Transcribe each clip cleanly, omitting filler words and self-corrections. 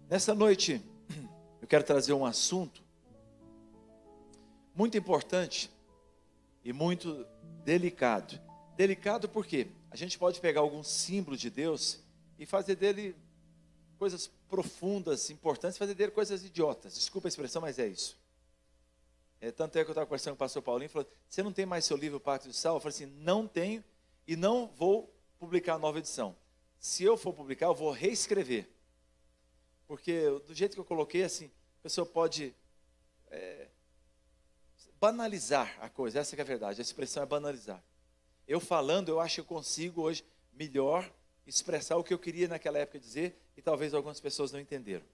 Nessa noite, eu quero trazer um assunto muito importante e muito delicado. Delicado porque a gente pode pegar algum símbolo de Deus e fazer dele coisas profundas, importantes, fazer dele coisas idiotas. Desculpa a expressão, mas é isso. Tanto é que eu estava conversando com o pastor Paulinho e falou: você não tem mais seu livro Pacto de Sal? Eu falei assim: não tenho e não vou publicar a nova edição. Se eu for publicar, eu vou reescrever. Porque do jeito que eu coloquei, assim, a pessoa pode banalizar a coisa. Essa que é a verdade, a expressão é banalizar. Eu falando, eu acho que eu consigo hoje melhor expressar o que eu queria naquela época dizer, e talvez algumas pessoas não entenderam.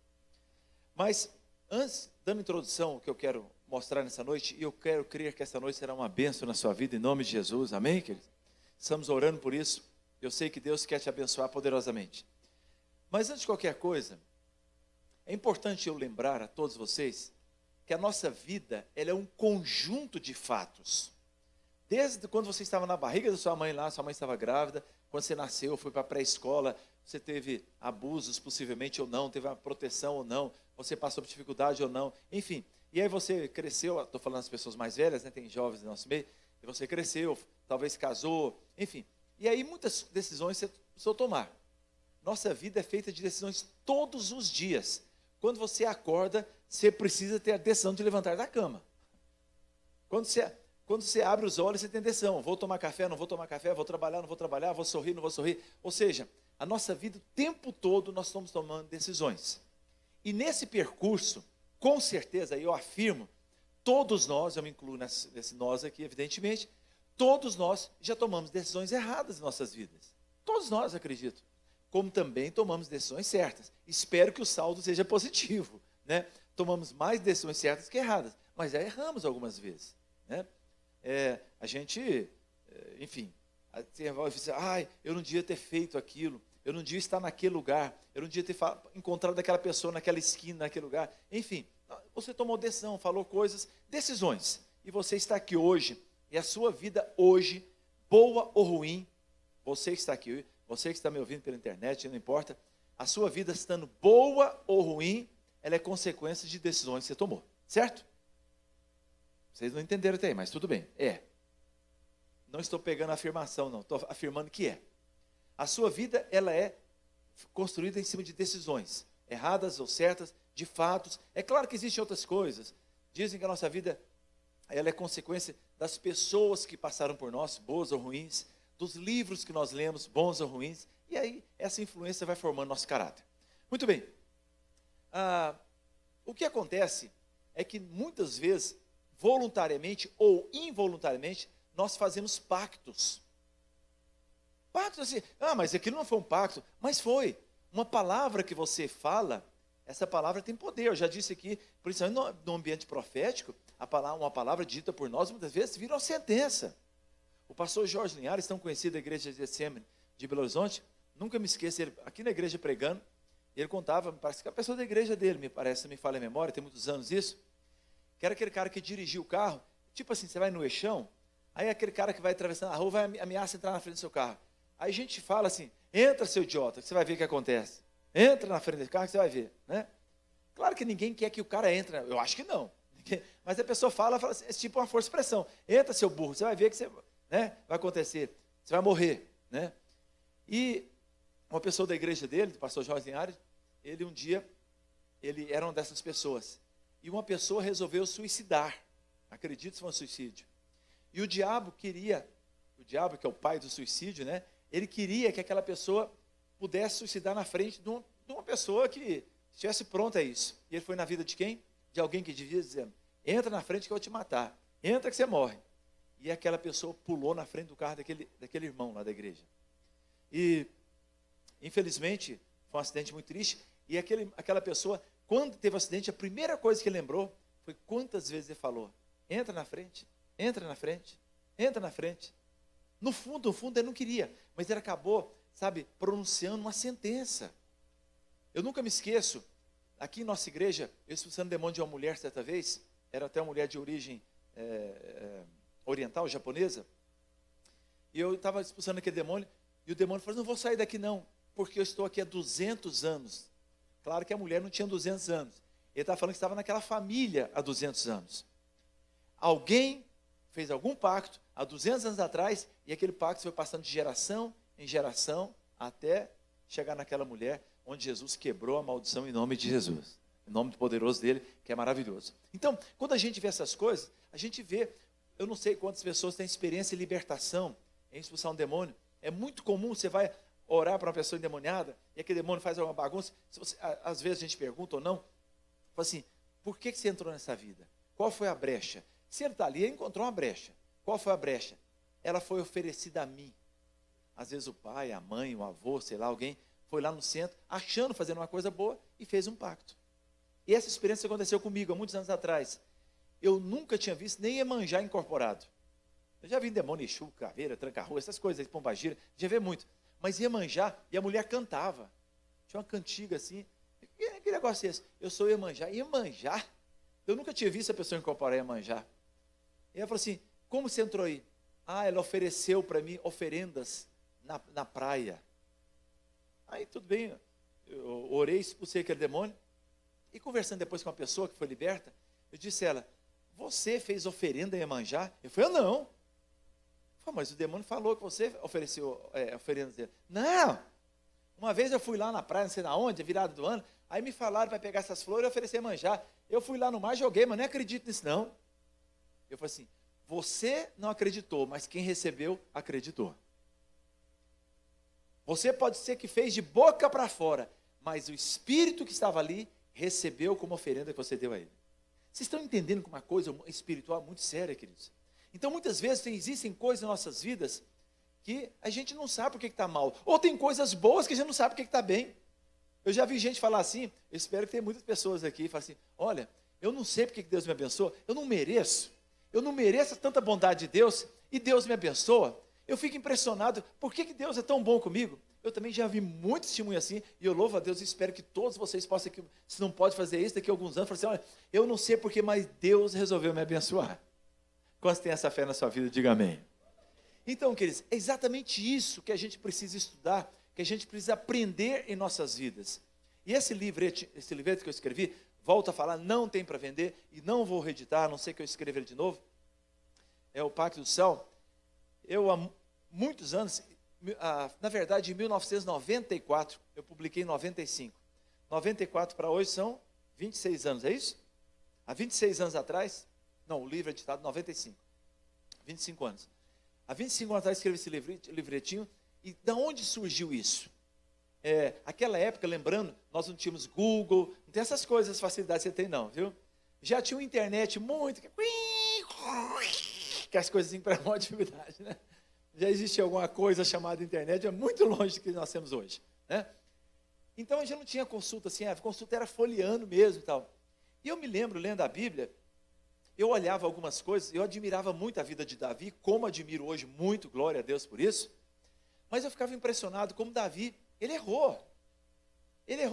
Mas, antes, dando introdução, o que eu quero mostrar nessa noite, e eu quero crer que essa noite será uma bênção na sua vida, em nome de Jesus, amém, queridos? Estamos orando por isso, eu sei que Deus quer te abençoar poderosamente. Mas antes de qualquer coisa, é importante eu lembrar a todos vocês que a nossa vida, ela é um conjunto de fatos. Desde quando você estava na barriga da sua mãe lá, sua mãe estava grávida, quando você nasceu, foi para a pré-escola, você teve abusos possivelmente ou não, teve uma proteção ou não, você passou por dificuldade ou não, enfim. E aí você cresceu, estou falando das pessoas mais velhas, né, tem jovens no nosso meio, e você cresceu, talvez casou, enfim. E aí muitas decisões você precisou tomar. Nossa vida é feita de decisões todos os dias. Quando você acorda, você precisa ter a decisão de levantar da cama. Quando você abre os olhos, você tem decisão: vou tomar café, não vou tomar café, vou trabalhar, não vou trabalhar, vou sorrir, não vou sorrir. Ou seja, a nossa vida, o tempo todo, nós estamos tomando decisões. E nesse percurso, com certeza, eu afirmo, todos nós, eu me incluo nesse nós aqui, evidentemente, todos nós já tomamos decisões erradas em nossas vidas. Todos nós, acredito. Como também tomamos decisões certas. Espero que o saldo seja positivo, né? Tomamos mais decisões certas que erradas, mas já erramos algumas vezes, né? A gente, enfim, eu não devia ter feito aquilo, eu não devia estar naquele lugar, eu não devia ter encontrado aquela pessoa naquela esquina, naquele lugar, enfim, você tomou decisão, falou coisas, decisões, e você está aqui hoje, e a sua vida hoje, boa ou ruim, você que está aqui, você que está me ouvindo pela internet, não importa, a sua vida estando boa ou ruim, ela é consequência de decisões que você tomou, certo? Vocês não entenderam até aí, mas tudo bem, Não estou pegando a afirmação, não, estou afirmando que é. A sua vida, ela é construída em cima de decisões, erradas ou certas, de fatos. É claro que existem outras coisas. Dizem que a nossa vida, ela é consequência das pessoas que passaram por nós, boas ou ruins, dos livros que nós lemos, bons ou ruins, e aí essa influência vai formando nosso caráter. Muito bem, o que acontece é que muitas vezes, voluntariamente ou involuntariamente, nós fazemos pactos. Pactos assim, mas aquilo não foi um pacto, mas foi. Uma palavra que você fala, essa palavra tem poder. Eu já disse aqui, principalmente no ambiente profético, uma palavra dita por nós, muitas vezes, vira uma sentença. O pastor Jorge Linhares, tão conhecido da igreja de Getsemane de Belo Horizonte, nunca me esqueço, ele aqui na igreja pregando, ele contava, parece que a pessoa da igreja dele, me falha a memória, tem muitos anos isso, que era aquele cara que dirigia o carro, tipo assim, você vai no eixão, aí aquele cara que vai atravessando a rua, vai ameaça entrar na frente do seu carro. Aí a gente fala assim: entra, seu idiota, que você vai ver o que acontece. Entra na frente do carro que você vai ver, né? Claro que ninguém quer que o cara entre, eu acho que não. Mas a pessoa fala assim, é tipo uma força-pressão. Entra, seu burro, você vai ver que você, né, vai acontecer. Você vai morrer, né? E uma pessoa da igreja dele, do pastor Jorge Linhares, ele um dia, ele era uma dessas pessoas. E uma pessoa resolveu suicidar. Acredito que foi um suicídio. E o diabo, que é o pai do suicídio, né? Ele queria que aquela pessoa pudesse suicidar na frente de uma pessoa que estivesse pronta a isso. E ele foi na vida de quem? De alguém que devia dizer: entra na frente que eu vou te matar. Entra que você morre. E aquela pessoa pulou na frente do carro daquele irmão lá da igreja. E, infelizmente, foi um acidente muito triste. E aquela pessoa, quando teve o acidente, a primeira coisa que ele lembrou foi quantas vezes ele falou: entra na frente, entra na frente, entra na frente. No fundo, ele não queria, mas ele acabou, pronunciando uma sentença. Eu nunca me esqueço, aqui em nossa igreja, eu expulsando o demônio de uma mulher certa vez, era até uma mulher de origem oriental, japonesa, e eu estava expulsando aquele demônio, e o demônio falou, não vou sair daqui não, porque eu estou aqui há 200 anos. Claro que a mulher não tinha 200 anos. Ele estava falando que estava naquela família há 200 anos. Alguém fez algum pacto há 200 anos atrás, e aquele pacto foi passando de geração em geração, até chegar naquela mulher, onde Jesus quebrou a maldição em nome de Jesus. Em nome poderoso dele, que é maravilhoso. Então, quando a gente vê essas coisas, a gente vê, eu não sei quantas pessoas têm experiência em libertação, em expulsar um demônio. É muito comum, você vai orar para uma pessoa endemoniada, e aquele demônio faz alguma bagunça, às vezes a gente pergunta ou não, fala assim, por que você entrou nessa vida? Qual foi a brecha? Se ele está ali, ele encontrou uma brecha. Qual foi a brecha? Ela foi oferecida a mim. Às vezes o pai, a mãe, o avô, sei lá, alguém foi lá no centro, achando, fazendo uma coisa boa, e fez um pacto. E essa experiência aconteceu comigo há muitos anos atrás. Eu nunca tinha visto nem Iemanjá incorporado. Eu já vi demônio, Exu, caveira, tranca-rua, essas coisas, pombagira, já vi muito. Mas Iemanjá, e a mulher cantava. Tinha uma cantiga assim. Que negócio é esse? Eu sou Iemanjá. Iemanjá? Eu nunca tinha visto a pessoa incorporar Iemanjá. E ela falou assim, como você entrou aí? Ah, ela ofereceu para mim oferendas na praia. Aí tudo bem, eu orei, expulsei aquele demônio. E conversando depois com uma pessoa que foi liberta, eu disse a ela, você fez oferenda em Iemanjá? Eu falei, eu não. Falei, mas o demônio falou que você ofereceu oferendas dele. Não! Uma vez eu fui lá na praia, não sei na onde, virada do ano, aí me falaram para pegar essas flores e oferecer Iemanjá. Eu fui lá no mar, joguei, mas não acredito nisso não. Eu falei assim, você não acreditou, mas quem recebeu, acreditou. Você pode ser que fez de boca para fora, mas o espírito que estava ali, recebeu como oferenda que você deu a ele. Vocês estão entendendo que uma coisa espiritual muito séria, queridos? Então, muitas vezes, existem coisas em nossas vidas que a gente não sabe por que está mal. Ou tem coisas boas que a gente não sabe por que está bem. Eu já vi gente falar assim, eu espero que tenha muitas pessoas aqui, que falam assim, olha, eu não sei por que Deus me abençoa, eu não mereço tanta bondade de Deus, e Deus me abençoa. Eu fico impressionado, por que Deus é tão bom comigo? Eu também já vi muito testemunho assim, e eu louvo a Deus e espero que todos vocês possam, se não pode fazer isso, daqui a alguns anos, falar assim, olha, eu não sei porquê, mas Deus resolveu me abençoar. Quantos tem essa fé na sua vida, diga amém. Então, queridos, é exatamente isso que a gente precisa estudar, que a gente precisa aprender em nossas vidas. E esse livreto que eu escrevi, volto a falar, não tem para vender, e não vou reeditar, a não ser que eu escreva ele de novo, é o Pacto do Céu. Eu, há muitos anos, na verdade, em 1994, eu publiquei em 95. 94 para hoje são 26 anos, é isso? Há 26 anos atrás, não, o livro é editado em 95, 25 anos. Há 25 anos atrás escrevi esse livretinho, e de onde surgiu isso? Aquela época, lembrando, nós não tínhamos Google, não tem essas coisas, as facilidades que você tem não, viu? Já tinha uma internet muito, que as coisas assim para maior dificuldade, né? Já existia alguma coisa chamada internet, é muito longe do que nós temos hoje, né? Então a gente não tinha consulta assim, a consulta era folheando mesmo e tal. E eu me lembro, lendo a Bíblia, eu olhava algumas coisas, eu admirava muito a vida de Davi, como admiro hoje muito, glória a Deus por isso, mas eu ficava impressionado como Davi, ele errou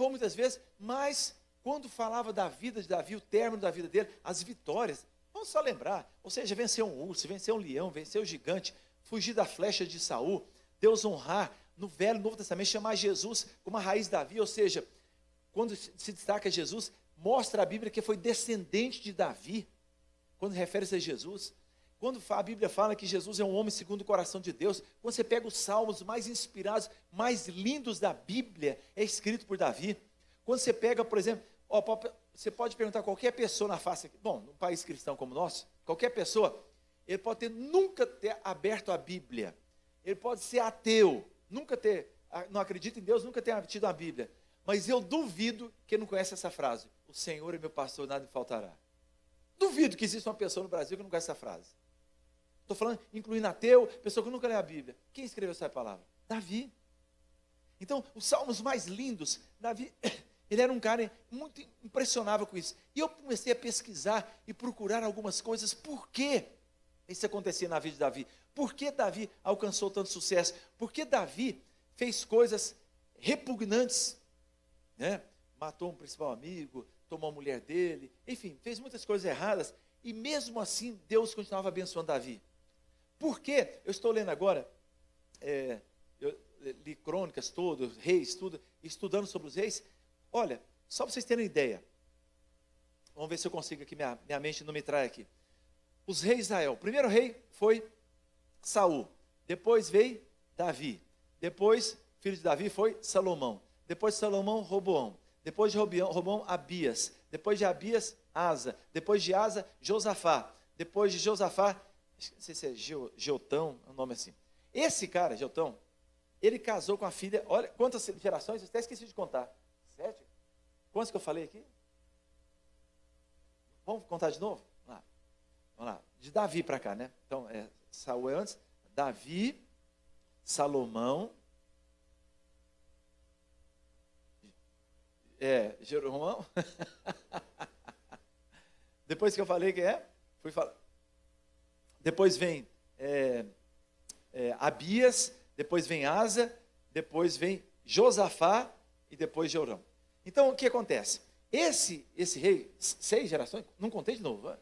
muitas vezes, mas quando falava da vida de Davi, o término da vida dele, as vitórias, vamos só lembrar, ou seja, venceu um urso, venceu um leão, venceu um gigante, fugir da flecha de Saul, Deus honrar, no Velho e Novo Testamento, chamar Jesus como a raiz de Davi, ou seja, quando se destaca Jesus, mostra a Bíblia que foi descendente de Davi, quando refere-se a Jesus. Quando a Bíblia fala que Jesus é um homem segundo o coração de Deus, quando você pega os salmos mais inspirados, mais lindos da Bíblia, é escrito por Davi. Quando você pega, por exemplo, você pode perguntar a qualquer pessoa na face, bom, num país cristão como o nosso, qualquer pessoa, ele pode nunca ter aberto a Bíblia, ele pode ser ateu, não acredita em Deus, nunca ter tido a Bíblia, mas eu duvido que ele não conhece essa frase, o Senhor é meu pastor, nada me faltará. Duvido que exista uma pessoa no Brasil que não conhece essa frase. Estou falando, incluindo ateu, pessoa que nunca lê a Bíblia. Quem escreveu essa palavra? Davi. Então, os salmos mais lindos, Davi, ele era um cara muito impressionável com isso. E eu comecei a pesquisar e procurar algumas coisas, por que isso acontecia na vida de Davi? Por que Davi alcançou tanto sucesso? Por que Davi fez coisas repugnantes, né? Matou um principal amigo, tomou a mulher dele, enfim, fez muitas coisas erradas. E mesmo assim, Deus continuava abençoando Davi. Por quê? Eu estou lendo agora, eu li crônicas todas, reis, tudo, estudando sobre os reis. Olha, só para vocês terem ideia. Vamos ver se eu consigo aqui, minha mente não me trai aqui. Os reis de Israel. O primeiro rei foi Saul. Depois veio Davi. Depois, filho de Davi, foi Salomão. Depois de Salomão, Roboão. Depois de Roboão, Abias. Depois de Abias, Asa. Depois de Asa, Josafá. Depois de Josafá, não sei se é Geotão, é um nome assim. Esse cara, Geotão, ele casou com a filha, olha quantas gerações, eu até esqueci de contar. 7? Quantos que eu falei aqui? Vamos contar de novo? Vamos lá. De Davi para cá, né? Então, Saul é antes. Davi, Salomão, Jeroboão. Depois que eu falei quem é, fui falar. Depois vem Abias, depois vem Asa, depois vem Josafá e depois Jorão. Então, o que acontece? Esse rei, 6 gerações, não contei de novo,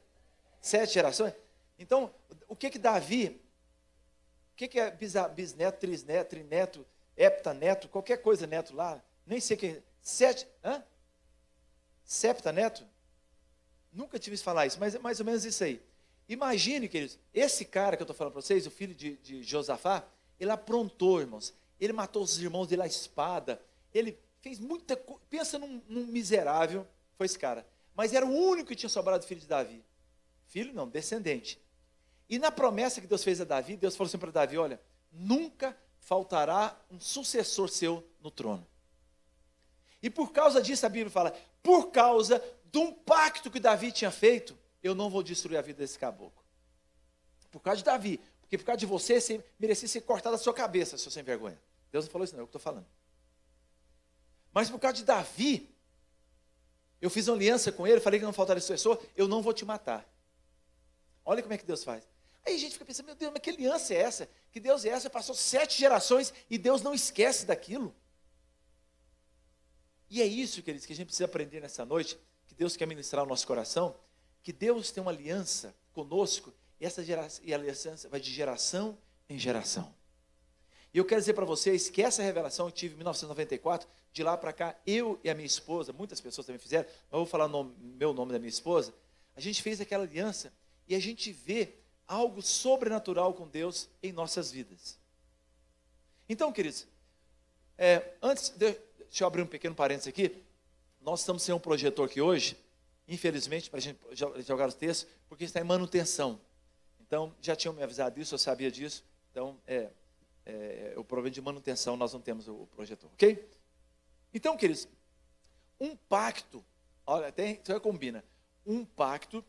7 gerações. Então, o que Davi, o que é bisneto, trisneto, trineto, heptaneto, qualquer coisa neto lá, nem sei quem, 7, septaneto? Nunca tive que falar isso, mas é mais ou menos isso aí. Imagine, queridos, esse cara que eu estou falando para vocês, o filho de Josafá, ele aprontou, irmãos. Ele matou os irmãos dele à espada. Ele fez muita coisa. Pensa num miserável, foi esse cara. Mas era o único que tinha sobrado filho de Davi. Filho não, descendente. E na promessa que Deus fez a Davi, Deus falou assim para Davi, olha, nunca faltará um sucessor seu no trono. E por causa disso a Bíblia fala, por causa de um pacto que Davi tinha feito, eu não vou destruir a vida desse caboclo. Por causa de Davi. Porque por causa de você merecia ser cortado da sua cabeça, seu sem vergonha. Deus não falou isso não, é o que eu estou falando. Mas por causa de Davi, eu fiz uma aliança com ele, falei que não faltaria sucessor, eu não vou te matar. Olha como é que Deus faz. Aí a gente fica pensando, meu Deus, mas que aliança é essa? Que Deus é essa? Passou 7 gerações e Deus não esquece daquilo. E é isso, queridos, que a gente precisa aprender nessa noite, que Deus quer ministrar ao nosso coração, que Deus tem uma aliança conosco, e a aliança vai de geração em geração. E eu quero dizer para vocês que essa revelação eu tive em 1994, de lá para cá, eu e a minha esposa, muitas pessoas também fizeram, mas eu vou falar meu nome da minha esposa, a gente fez aquela aliança, e a gente vê algo sobrenatural com Deus em nossas vidas. Então, queridos, deixa eu abrir um pequeno parênteses aqui, nós estamos sem um projetor aqui hoje, infelizmente, para a gente jogar os textos, porque está em manutenção. Então, já tinham me avisado disso, eu sabia disso. Então, o problema de manutenção, nós não temos o projetor, ok? Então, queridos, um pacto, olha, isso combina. Um pacto,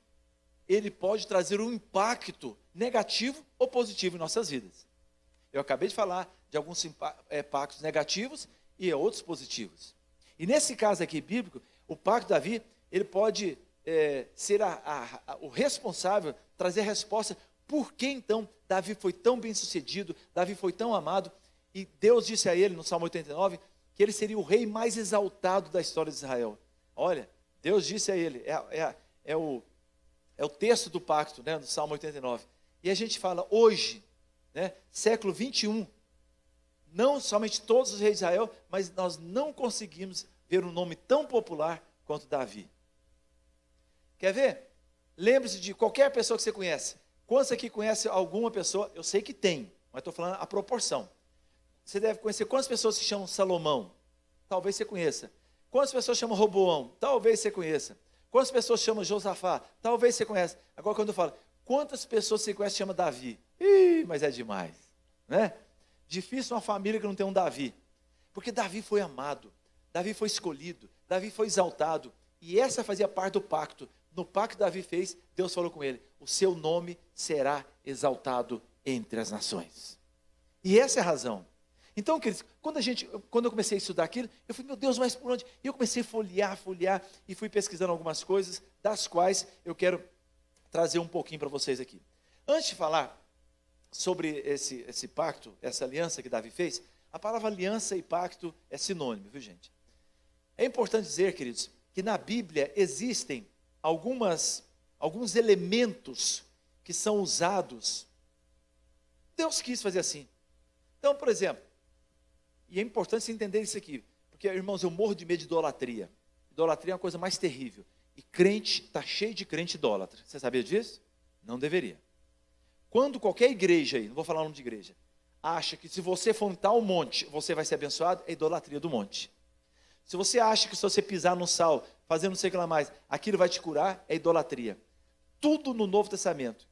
ele pode trazer um impacto negativo ou positivo em nossas vidas. Eu acabei de falar de alguns pactos negativos e outros positivos. E nesse caso aqui bíblico, o pacto de Davi, ele pode ser o responsável, trazer a resposta, por que então Davi foi tão bem sucedido, Davi foi tão amado, e Deus disse a ele no Salmo 89, que ele seria o rei mais exaltado da história de Israel. Olha, Deus disse a ele, é o texto do pacto, né, no Salmo 89. E a gente fala hoje, né, século 21, não somente todos os reis de Israel, mas nós não conseguimos ver um nome tão popular quanto Davi. Quer ver? Lembre-se de qualquer pessoa que você conhece. Quantos aqui conhece alguma pessoa? Eu sei que tem, mas estou falando a proporção. Você deve conhecer quantas pessoas se chamam Salomão? Talvez você conheça. Quantas pessoas chamam Roboão? Talvez você conheça. Quantas pessoas chamam Josafá? Talvez você conheça. Agora quando eu falo, quantas pessoas você conhece chama Davi? Mas é demais, né? Difícil uma família que não tem um Davi. Porque Davi foi amado, Davi foi escolhido, Davi foi exaltado. E essa fazia parte do pacto. No pacto que Davi fez, Deus falou com ele, o seu nome será exaltado entre as nações. E essa é a razão. Então, queridos, quando eu comecei a estudar aquilo, eu falei, meu Deus, mas por onde? E eu comecei a folhear, e fui pesquisando algumas coisas, das quais eu quero trazer um pouquinho para vocês aqui. Antes de falar sobre esse pacto, essa aliança que Davi fez, a palavra aliança e pacto é sinônimo, viu gente? É importante dizer, queridos, que na Bíblia existem algumas alguns elementos que são usados. Deus quis fazer assim. Então, por exemplo, e é importante você entender isso aqui, porque, irmãos, eu morro de medo de idolatria. Idolatria é uma coisa mais terrível. E crente, está cheio de crente idólatra. Você sabia disso? Não deveria. Quando qualquer igreja aí, não vou falar o nome de igreja, acha que se você for em tal monte, você vai ser abençoado, é idolatria do monte. Se você acha que se você pisar no sal, fazendo não sei o que lá mais, aquilo vai te curar, é idolatria. Tudo no Novo Testamento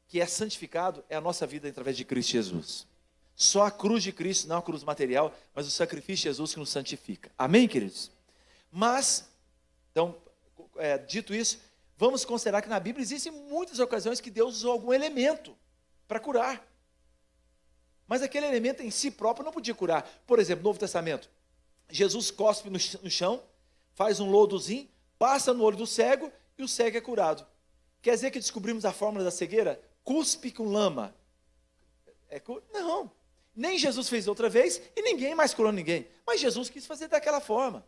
que é santificado é a nossa vida através de Cristo Jesus. Só a cruz de Cristo, não a cruz material, mas o sacrifício de Jesus que nos santifica. Amém, queridos? Mas, então, dito isso, vamos considerar que na Bíblia existem muitas ocasiões que Deus usou algum elemento para curar. Mas aquele elemento em si próprio não podia curar. Por exemplo, no Novo Testamento, Jesus cospe no chão, faz um lodozinho, passa no olho do cego e o cego é curado. Quer dizer que descobrimos a fórmula da cegueira? Cuspe com lama. Não. Nem Jesus fez outra vez e ninguém mais curou ninguém. Mas Jesus quis fazer daquela forma.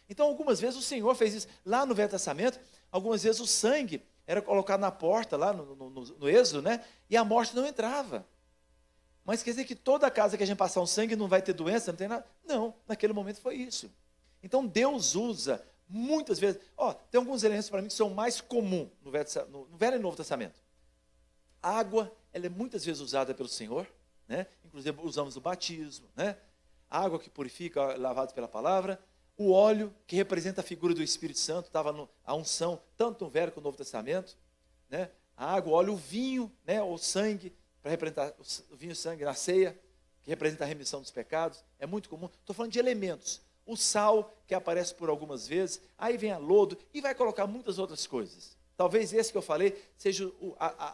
Então, algumas vezes o Senhor fez isso. Lá no Velho Testamento, algumas vezes o sangue era colocado na porta, lá no Êxodo, né? E a morte não entrava. Mas quer dizer que toda casa que a gente passar um sangue não vai ter doença, não tem nada? Não, naquele momento foi isso. Então, Deus usa muitas vezes. Tem alguns elementos para mim que são mais comuns no Velho e Novo Testamento. A água, ela é muitas vezes usada pelo Senhor, né? Inclusive usamos o batismo, né? A água que purifica, lavado pela palavra. O óleo, que representa a figura do Espírito Santo, estava a unção, tanto no Velho como no Novo Testamento, né? A água, o óleo, o vinho, né? O sangue, para representar o vinho e o sangue na ceia, que representa a remissão dos pecados, é muito comum. Estou falando de elementos. O sal, que aparece por algumas vezes, aí vem a lodo, e vai colocar muitas outras coisas. Talvez esse que eu falei, seja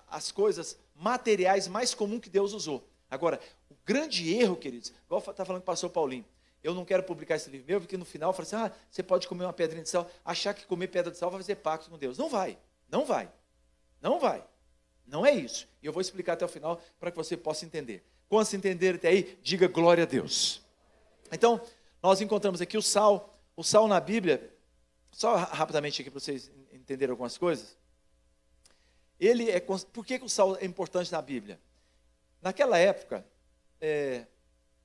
as coisas materiais mais comuns que Deus usou. Agora, o grande erro, queridos, igual está falando com o pastor Paulinho, eu não quero publicar esse livro meu, porque no final eu falo assim, você pode comer uma pedrinha de sal, achar que comer pedra de sal vai fazer pacto com Deus. Não vai, não vai, não vai. Não é isso. E eu vou explicar até o final, para que você possa entender. Quando se entender até aí, diga glória a Deus. Então, nós encontramos aqui o sal na Bíblia, só rapidamente aqui para vocês entenderem algumas coisas. Por que o sal é importante na Bíblia? Naquela época,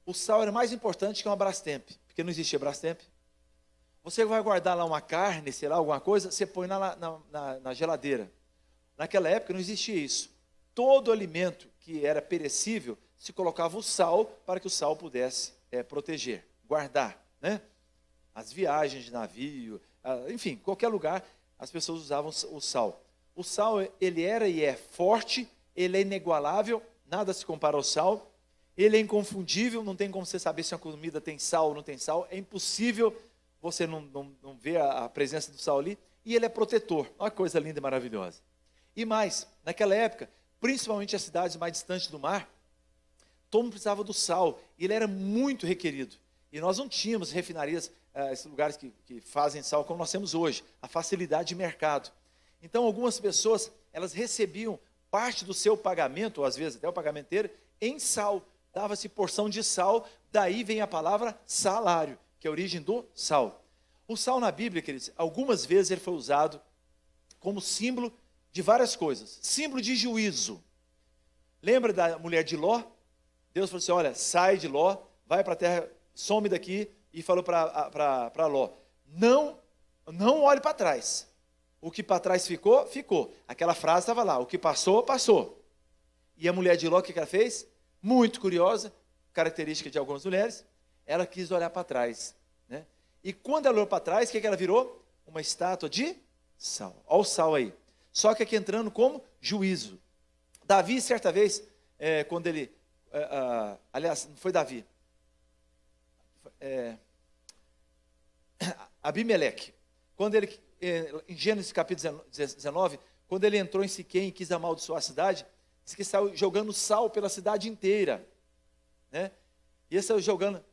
o sal era mais importante que uma Brastemp, porque não existia Brastemp. Você vai guardar lá uma carne, sei lá, alguma coisa, você põe na geladeira. Naquela época não existia isso. Todo alimento que era perecível, se colocava o sal para que o sal pudesse proteger, guardar, né? As viagens de navio, enfim, qualquer lugar, as pessoas usavam o sal. O sal, ele era e é forte, ele é inigualável, nada se compara ao sal, ele é inconfundível, não tem como você saber se uma comida tem sal ou não tem sal, é impossível você não ver a presença do sal ali, e ele é protetor, olha que coisa linda e maravilhosa. E mais, naquela época, principalmente as cidades mais distantes do mar, todo mundo precisava do sal, e ele era muito requerido. E nós não tínhamos refinarias, esses lugares que fazem sal como nós temos hoje, a facilidade de mercado. Então, algumas pessoas, elas recebiam parte do seu pagamento, ou às vezes até o pagamento inteiro, em sal. Dava-se porção de sal, daí vem a palavra salário, que é a origem do sal. O sal na Bíblia, queridos, algumas vezes ele foi usado como símbolo de várias coisas. Símbolo de juízo. Lembra da mulher de Ló? Deus falou assim, olha, sai de Ló, vai para a terra, some daqui, e falou para Ló, não olhe para trás. O que para trás ficou, ficou. Aquela frase estava lá, o que passou, passou. E a mulher de Ló, o que ela fez? Muito curiosa, característica de algumas mulheres, ela quis olhar para trás, né? E quando ela olhou para trás, o que ela virou? Uma estátua de sal. Olha o sal aí. Só que aqui entrando como juízo. Davi, certa vez, quando ele... aliás, não foi Davi. Abimeleque. Quando ele... em Gênesis capítulo 19, quando ele entrou em Siquém e quis amaldiçoar a cidade, diz que saiu jogando sal pela cidade inteira, né? E ele saiu jogando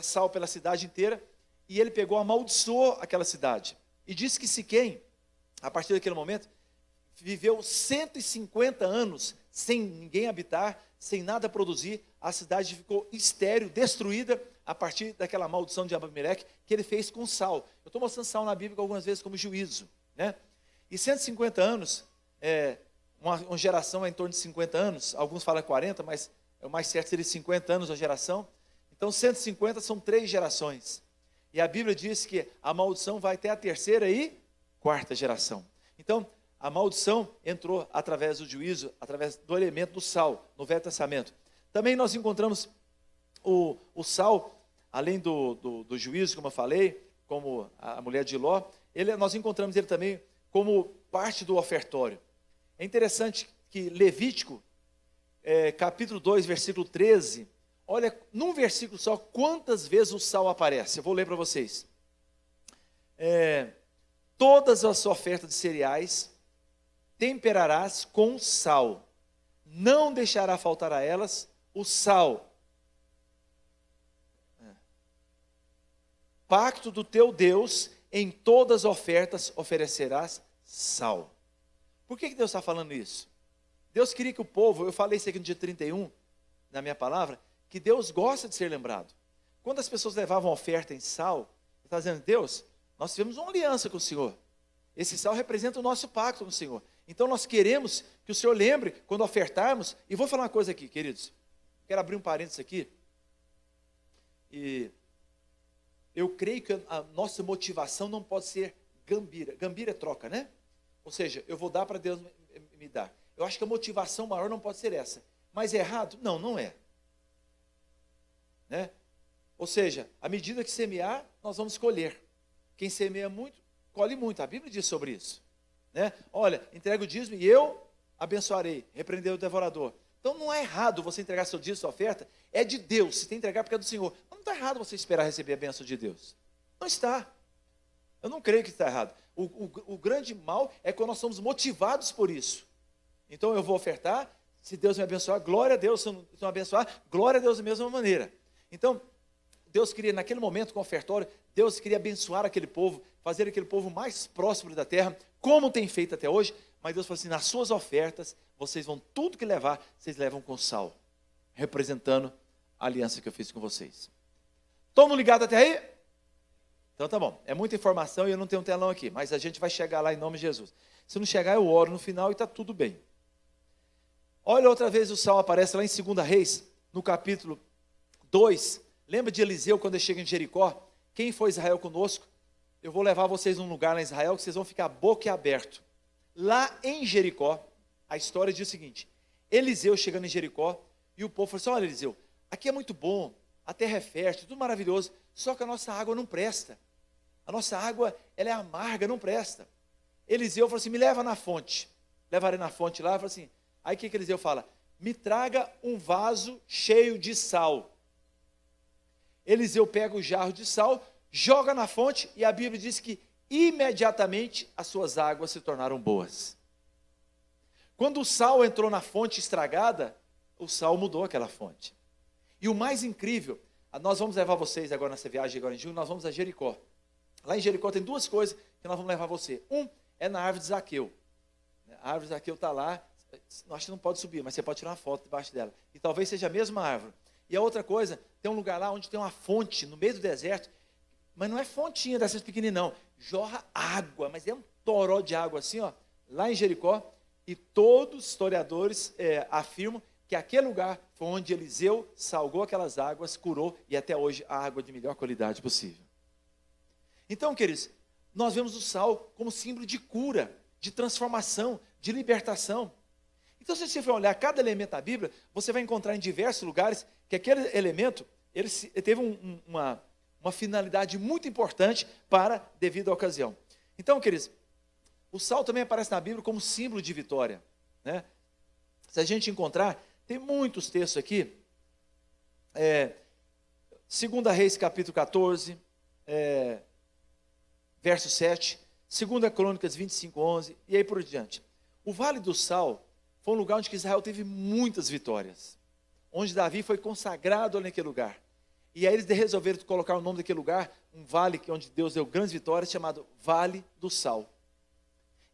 sal pela cidade inteira, e ele pegou, amaldiçoou aquela cidade. E disse que Siquém, a partir daquele momento, viveu 150 anos sem ninguém habitar, sem nada produzir, a cidade ficou estéril, destruída, a partir daquela maldição de Abimeleque que ele fez com sal. Eu estou mostrando sal na Bíblia algumas vezes como juízo, né? E 150 anos, uma geração é em torno de 50 anos, alguns falam 40, mas o mais certo seria 50 anos a geração. Então 150 são 3 gerações. E a Bíblia diz que a maldição vai até a 3ª e 4ª geração. Então, a maldição entrou através do juízo, através do elemento do sal, no Velho Testamento. Também nós encontramos o sal, além do juízo, como eu falei, como a mulher de Ló, nós encontramos ele também como parte do ofertório. É interessante que Levítico, capítulo 2, versículo 13, olha, num versículo só, quantas vezes o sal aparece. Eu vou ler para vocês. Todas as ofertas de cereais temperarás com sal, não deixará faltar a elas o sal. Pacto do teu Deus, em todas as ofertas oferecerás sal. Por que Deus está falando isso? Deus queria que o povo, eu falei isso aqui no dia 31, na minha palavra, que Deus gosta de ser lembrado. Quando as pessoas levavam oferta em sal, ele está dizendo, Deus, nós tivemos uma aliança com o Senhor. Esse sal representa o nosso pacto com o Senhor. Então nós queremos que o Senhor lembre, quando ofertarmos, e vou falar uma coisa aqui, queridos, quero abrir um parênteses aqui, e eu creio que a nossa motivação não pode ser gambira. Gambira é troca, né? Ou seja, eu vou dar para Deus me dar. Eu acho que a motivação maior não pode ser essa. Mas é errado? Não, não é. Né? Ou seja, à medida que semear, nós vamos colher. Quem semeia muito, colhe muito. A Bíblia diz sobre isso. Né? Olha, entrega o dízimo e eu abençoarei, repreender o devorador. Então não é errado você entregar seu dízimo, sua oferta, é de Deus, se tem que entregar porque é do Senhor. Mas não está errado você esperar receber a bênção de Deus. Não está. Eu não creio que está errado. O grande mal é quando nós somos motivados por isso. Então eu vou ofertar, se Deus me abençoar, glória a Deus, se não abençoar, glória a Deus da mesma maneira. Então, Deus queria, naquele momento com o ofertório, Deus queria abençoar aquele povo, fazer aquele povo mais próspero da terra, como tem feito até hoje, mas Deus falou assim, nas suas ofertas, vocês vão, tudo que levar, vocês levam com sal, representando a aliança que eu fiz com vocês. Estão ligados até aí? Então tá bom, é muita informação e eu não tenho um telão aqui, mas a gente vai chegar lá em nome de Jesus. Se não chegar, eu oro no final e está tudo bem. Olha outra vez o sal aparece lá em 2 Reis, no capítulo 2. Lembra de Eliseu quando ele chega em Jericó? Quem foi Israel conosco? Eu vou levar vocês num lugar lá em Israel que vocês vão ficar boca aberto. Lá em Jericó, a história diz o seguinte: Eliseu chegando em Jericó e o povo falou assim, olha Eliseu, aqui é muito bom, a terra é fértil, tudo maravilhoso, só que a nossa água não presta. A nossa água, ela é amarga, não presta. Eliseu falou assim, me leva na fonte. Levarei na fonte lá, falou assim, aí o que Eliseu fala? Me traga um vaso cheio de sal. Eliseu pega o jarro de sal, joga na fonte e a Bíblia diz que imediatamente as suas águas se tornaram boas. Quando o sal entrou na fonte estragada, o sal mudou aquela fonte. E o mais incrível, nós vamos levar vocês agora nessa viagem, agora em junho, nós vamos a Jericó. Lá em Jericó tem 2 coisas que nós vamos levar você. É na árvore de Zaqueu. A árvore de Zaqueu está lá, acho que não pode subir, mas você pode tirar uma foto debaixo dela. E talvez seja a mesma árvore. E a outra coisa, tem um lugar lá onde tem uma fonte, no meio do deserto, mas não é fontinha dessas pequenininhas não, jorra água, mas é um toró de água assim, ó, lá em Jericó, e todos os historiadores afirmam que aquele lugar foi onde Eliseu salgou aquelas águas, curou, e até hoje a água de melhor qualidade possível. Então, queridos, nós vemos o sal como símbolo de cura, de transformação, de libertação. Então, se você for olhar cada elemento da Bíblia, você vai encontrar em diversos lugares que aquele elemento, ele teve uma finalidade muito importante devido à ocasião. Então, queridos, o sal também aparece na Bíblia como símbolo de vitória. Né? Se a gente encontrar, tem muitos textos aqui, 2 Reis capítulo 14, verso 7, 2 Crônicas 25, 11, e aí por diante. O Vale do Sal foi um lugar onde Israel teve muitas vitórias, onde Davi foi consagrado naquele lugar. E aí eles resolveram colocar o nome daquele lugar, um vale onde Deus deu grandes vitórias, chamado Vale do Sal.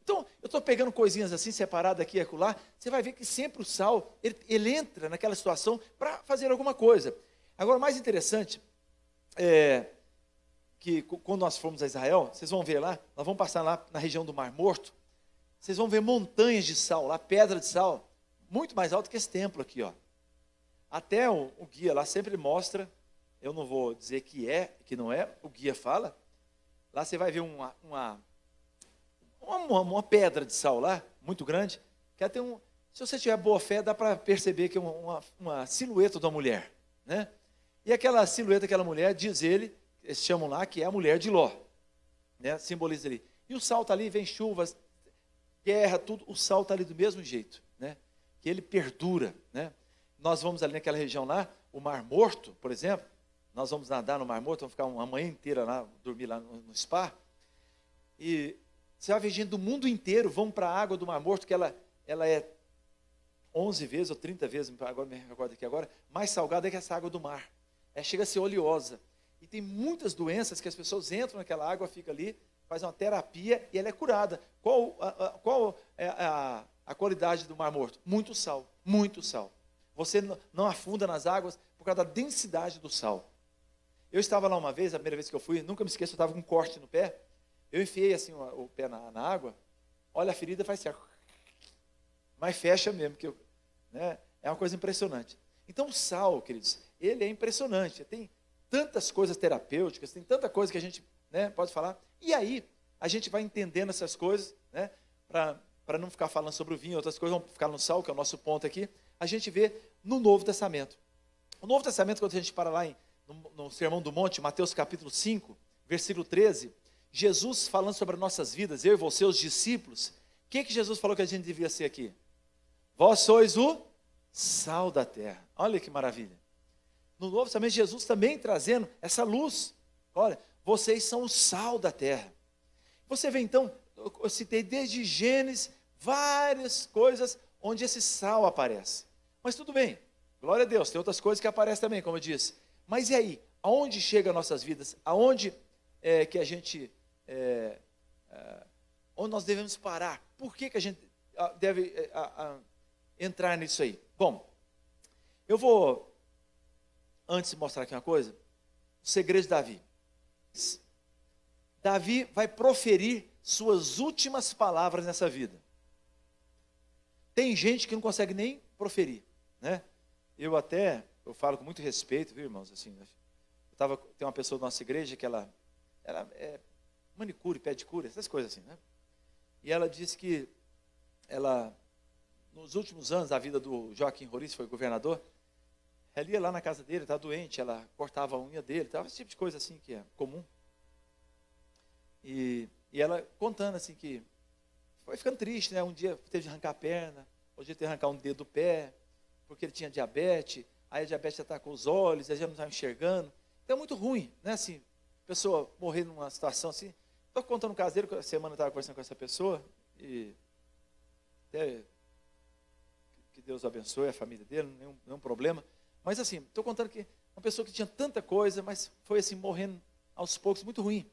Então, eu estou pegando coisinhas assim, separadas aqui e acolá, você vai ver que sempre o sal, ele entra naquela situação para fazer alguma coisa. Agora, o mais interessante que quando nós formos a Israel, vocês vão ver lá, nós vamos passar lá na região do Mar Morto, vocês vão ver montanhas de sal, lá pedra de sal, muito mais alto que esse templo aqui, ó. Até o guia lá sempre mostra, eu não vou dizer que não é, o guia fala, lá você vai ver uma pedra de sal lá, muito grande, que até se você tiver boa fé, dá para perceber que é uma silhueta de uma mulher, né? E aquela silhueta daquela mulher, diz eles chamam lá que é a mulher de Ló, né? Simboliza ali. E o sal está ali, vem chuvas, guerra, tudo, o sal está ali do mesmo jeito, né? Que ele perdura, né? Nós vamos ali naquela região lá, o Mar Morto, por exemplo, nós vamos nadar no Mar Morto, vamos ficar uma manhã inteira lá, dormir lá no spa, e você vai ver gente do mundo inteiro, vão para a água do Mar Morto, que ela é 11 vezes ou 30 vezes, agora me recordo aqui agora, mais salgada que essa água do mar. Chega a ser oleosa. E tem muitas doenças que as pessoas entram naquela água, fica ali, faz uma terapia e ela é curada. Qual é a qualidade do Mar Morto? Muito sal, muito sal. Você não afunda nas águas por causa da densidade do sal. Eu estava lá uma vez, a primeira vez que eu fui, nunca me esqueço, eu estava com um corte no pé, eu enfiei assim o pé na água, olha a ferida, faz certo, mas fecha mesmo, né, é uma coisa impressionante. Então o sal, queridos, ele é impressionante, tem tantas coisas terapêuticas, tem tanta coisa que a gente, né, pode falar, e aí a gente vai entendendo essas coisas, né, para não ficar falando sobre o vinho, outras coisas, vamos ficar no sal, que é o nosso ponto aqui, a gente vê no Novo Testamento. O Novo Testamento, quando a gente para lá no Sermão do Monte, Mateus capítulo 5, versículo 13, Jesus falando sobre as nossas vidas, eu e você, os discípulos, o que Jesus falou que a gente devia ser aqui? Vós sois o sal da terra. Olha que maravilha. No Novo Testamento, Jesus também trazendo essa luz. Olha, vocês são o sal da terra. Você vê então, eu citei desde Gênesis, várias coisas onde esse sal aparece. Mas tudo bem, glória a Deus, tem outras coisas que aparecem também, como eu disse. Mas e aí? Aonde chegam as nossas vidas? Aonde que a gente... onde nós devemos parar? Por que a gente deve entrar nisso aí? Bom, eu vou, antes mostrar aqui uma coisa, o segredo de Davi. Davi vai proferir suas últimas palavras nessa vida. Tem gente que não consegue nem proferir, né? Eu falo com muito respeito, viu, irmãos? Assim, tem uma pessoa da nossa igreja que ela é manicure, pedicure, essas coisas assim, né? E ela disse que nos últimos anos da vida do Joaquim Roriz, foi governador, ela ia lá na casa dele, estava doente, ela cortava a unha dele, esse tipo de coisa assim que é comum. E ela contando assim que foi ficando triste, né? Um dia teve de arrancar a perna, outro dia teve de arrancar um dedo do pé, porque ele tinha diabetes, aí a diabetes atacou os olhos, ele já não estava enxergando. Então é muito ruim, né? Assim, a pessoa morrer numa situação assim. Estou contando um caso dele, que a semana eu estava conversando com essa pessoa, e até que Deus abençoe a família dele, nenhum problema. Mas assim, estou contando que uma pessoa que tinha tanta coisa, mas foi assim, morrendo aos poucos, muito ruim.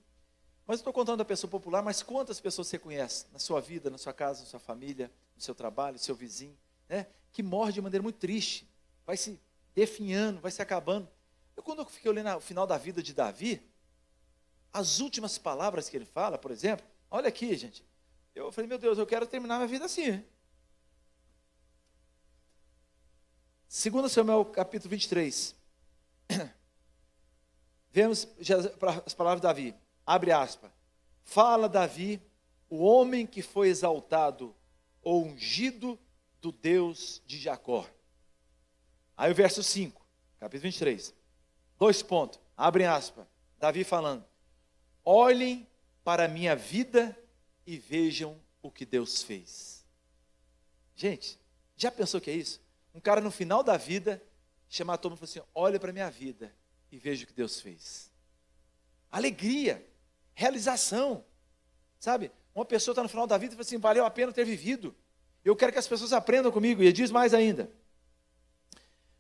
Mas estou contando da pessoa popular, mas quantas pessoas você conhece na sua vida, na sua casa, na sua família, no seu trabalho, no seu vizinho, né? Que morre de maneira muito triste, vai se definhando, vai se acabando. Quando eu fiquei olhando o final da vida de Davi, as últimas palavras que ele fala, por exemplo, olha aqui, gente, eu falei, meu Deus, eu quero terminar minha vida assim. 2 Samuel capítulo 23, vemos as palavras de Davi, abre aspas, fala Davi, o homem que foi exaltado, ou ungido do Deus de Jacó. Aí o verso 5, capítulo 23, 2 pontos, abre aspas, Davi falando, olhem para a minha vida e vejam o que Deus fez. Gente, já pensou que é isso? Um cara no final da vida, chamar todo mundo e falar assim, olha para a minha vida e veja o que Deus fez. Alegria, realização, sabe? Uma pessoa está no final da vida e fala assim, valeu a pena ter vivido. Eu quero que as pessoas aprendam comigo, e ele diz mais ainda.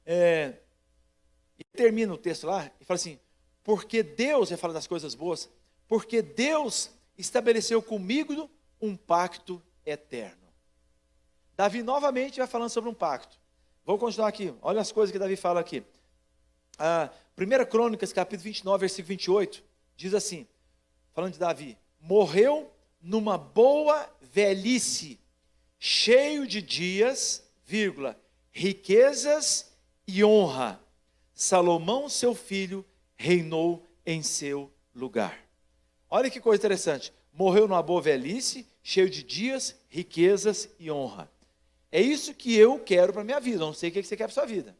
E termina o texto lá, e fala assim, porque Deus, ele fala das coisas boas, porque Deus estabeleceu comigo um pacto eterno. Davi novamente vai falando sobre um pacto. Vou continuar aqui, olha as coisas que Davi fala aqui. 1 Crônicas, capítulo 29, versículo 28, diz assim, falando de Davi, morreu numa boa velhice, cheio de dias, vírgula, riquezas e honra. Salomão, seu filho, reinou em seu lugar. Olha que coisa interessante. Morreu numa boa velhice, cheio de dias, riquezas e honra. É isso que eu quero para a minha vida. Eu não sei o que você quer para a sua vida.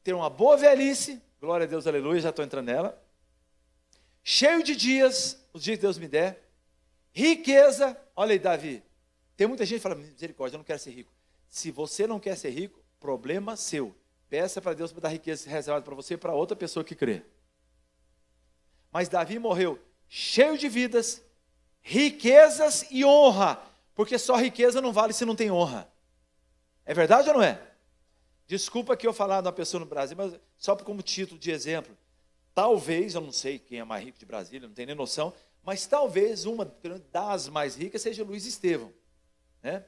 Ter uma boa velhice, glória a Deus, aleluia, já estou entrando nela. Cheio de dias, os dias que Deus me der. Riqueza, olha aí, Davi. Tem muita gente que fala, misericórdia, eu não quero ser rico. Se você não quer ser rico, problema seu. Peça para Deus para dar riqueza reservada para você e para outra pessoa que crê. Mas Davi morreu cheio de vidas, riquezas e honra. Porque só riqueza não vale se não tem honra. É verdade ou não é? Desculpa que eu falar de uma pessoa no Brasil, mas só como título de exemplo. Talvez, eu não sei quem é mais rico de Brasília, não tenho nem noção, mas talvez uma das mais ricas seja Luiz Estevão. Né?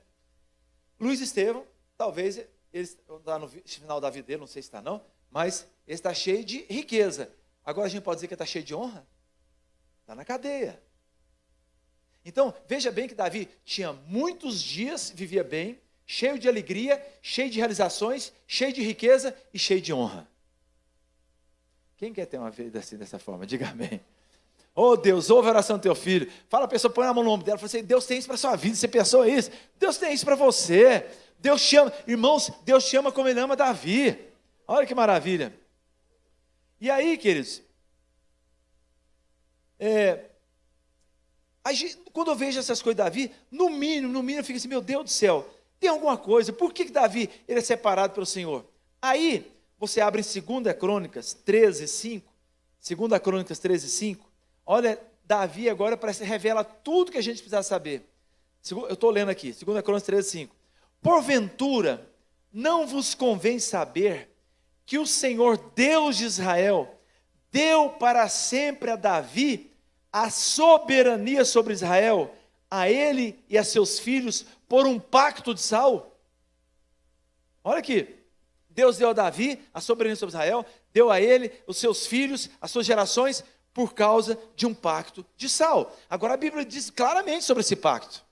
Luiz Estevão, talvez, ele está no final da vida dele, não sei se está não, mas ele está cheio de riqueza. Agora a gente pode dizer que ele está cheio de honra? Está na cadeia. Então, veja bem que Davi tinha muitos dias, vivia bem, cheio de alegria, cheio de realizações, cheio de riqueza e cheio de honra. Quem quer ter uma vida assim, dessa forma? Diga amém. Oh Deus, ouve a oração do teu filho. Fala a pessoa, põe a mão no ombro dela. Fala assim, Deus tem isso para a sua vida. Você pensou isso? Deus tem isso para você. Deus chama, irmãos, Deus chama como ele ama Davi. Olha que maravilha. E aí, queridos, quando eu vejo essas coisas de Davi, no mínimo, eu fico assim, meu Deus do céu, tem alguma coisa, por que Davi ele é separado pelo Senhor? Aí, você abre em 2 Crônicas 13, 5, 2 Crônicas 13, 5, olha, Davi agora parece que revela tudo que a gente precisa saber. Eu estou lendo aqui, 2 Crônicas 13, 5. Porventura, não vos convém saber que o Senhor Deus de Israel deu para sempre a Davi a soberania sobre Israel, a ele e a seus filhos, por um pacto de sal? Olha aqui, Deus deu a Davi a soberania sobre Israel, deu a ele, os seus filhos, as suas gerações, por causa de um pacto de sal. Agora a Bíblia diz claramente sobre esse pacto.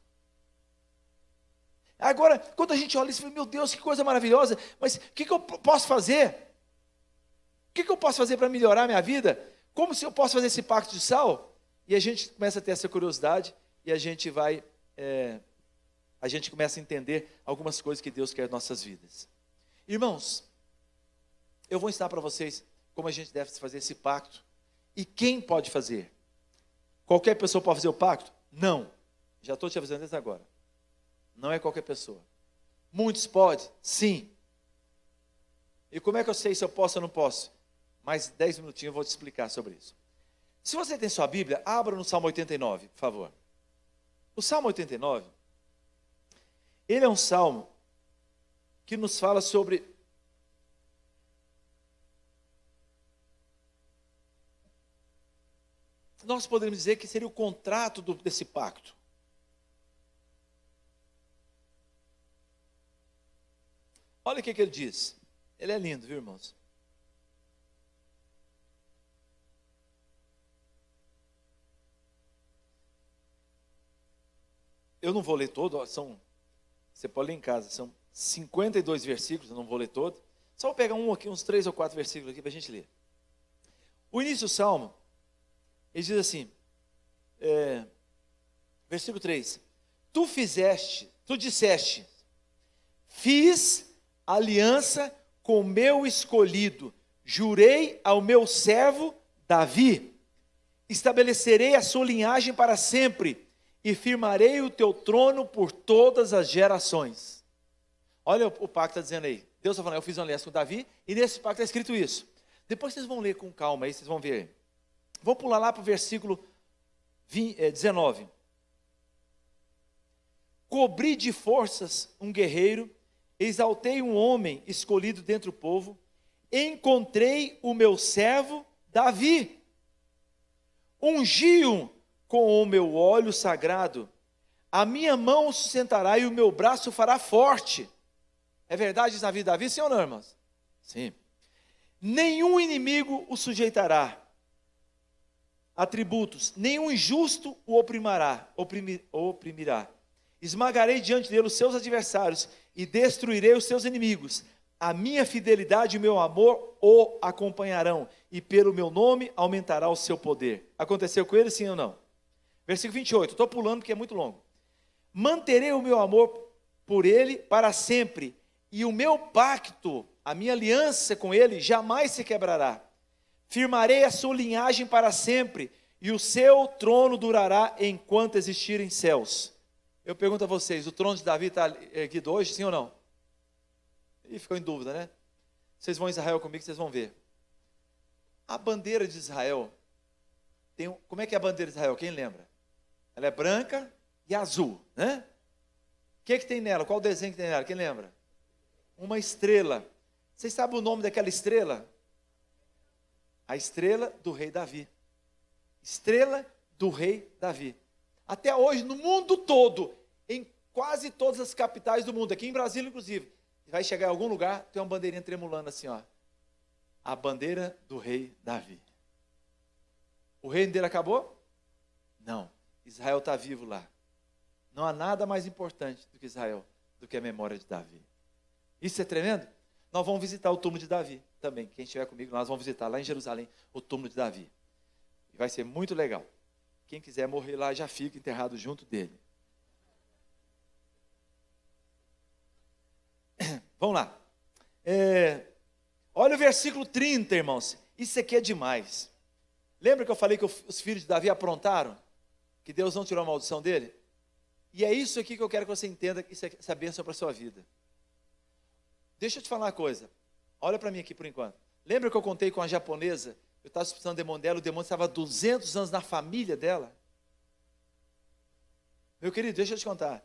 Agora, quando a gente olha isso, meu Deus, que coisa maravilhosa, mas o que eu posso fazer? O que eu posso fazer para melhorar a minha vida? Como se eu posso fazer esse pacto de sal? E a gente começa a ter essa curiosidade e a gente começa a entender algumas coisas que Deus quer nas nossas vidas. Irmãos, eu vou ensinar para vocês como a gente deve fazer esse pacto e quem pode fazer. Qualquer pessoa pode fazer o pacto? Não. Já estou te avisando desde agora. Não é qualquer pessoa. Muitos podem? Sim. E como é que eu sei se eu posso ou não posso? Mais 10 minutinhos eu vou te explicar sobre isso. Se você tem sua Bíblia, abra no Salmo 89, por favor. O Salmo 89, ele é um salmo que nos fala sobre nós poderíamos dizer que seria o contrato desse pacto. Olha o que ele diz. Ele é lindo, viu, irmãos? Eu não vou ler todo, você pode ler em casa, são 52 versículos, eu não vou ler todo. Só vou pegar uns 3 ou 4 versículos aqui para a gente ler. O início do Salmo, ele diz assim, versículo 3, tu disseste, fiz aliança com o meu escolhido, jurei ao meu servo Davi, estabelecerei a sua linhagem para sempre, e firmarei o teu trono por todas as gerações. Olha o pacto está dizendo aí. Deus está falando, eu fiz uma aliança com Davi, e nesse pacto está escrito isso. Depois vocês vão ler com calma aí, vocês vão ver. Vou pular lá para o versículo 19. Cobri de forças um guerreiro, exaltei um homem escolhido dentre o povo, encontrei o meu servo Davi, ungi-o com o meu óleo sagrado, a minha mão o sustentará e o meu braço fará forte. É verdade isso na vida de Davi, sim ou não, irmãos? Sim. Nenhum inimigo o sujeitará. atributos. Nenhum injusto o oprimirá. Esmagarei diante dele os seus adversários e destruirei os seus inimigos. A minha fidelidade e o meu amor o acompanharão, e pelo meu nome aumentará o seu poder. Aconteceu com ele, sim ou não? Versículo 28, estou pulando porque é muito longo. Manterei o meu amor por ele para sempre, e o meu pacto, a minha aliança com ele, jamais se quebrará. Firmarei a sua linhagem para sempre, e o seu trono durará enquanto existirem céus. Eu pergunto a vocês, o trono de Davi está erguido hoje, sim ou não? E ficou em dúvida, né? Vocês vão em Israel comigo, vocês vão ver. A bandeira de Israel, como é que é a bandeira de Israel? Quem lembra? Ela é branca e azul, né? O que tem nela? Qual o desenho que tem nela? Quem lembra? Uma estrela. Vocês sabem o nome daquela estrela? A estrela do rei Davi. Estrela do rei Davi. Até hoje, no mundo todo, em quase todas as capitais do mundo, aqui em Brasília inclusive, vai chegar em algum lugar, tem uma bandeirinha tremulando assim, ó. A bandeira do rei Davi. O reino dele acabou? Não. Israel está vivo lá. Não há nada mais importante do que Israel, do que a memória de Davi. Isso é tremendo? Nós vamos visitar o túmulo de Davi também. Quem estiver comigo, nós vamos visitar lá em Jerusalém o túmulo de Davi. E vai ser muito legal. Quem quiser morrer lá já fica enterrado junto dele. Vamos lá. Olha o versículo 30, irmãos. Isso aqui é demais. Lembra que eu falei que os filhos de Davi aprontaram? Que Deus não tirou a maldição dele? E é isso aqui que eu quero que você entenda, que essa bênção é para a sua vida. Deixa eu te falar uma coisa. Olha para mim aqui por enquanto. Lembra que eu contei com a japonesa? Eu estava expulsando o demônio dela, o demônio estava há 200 anos na família dela. Meu querido, deixa eu te contar.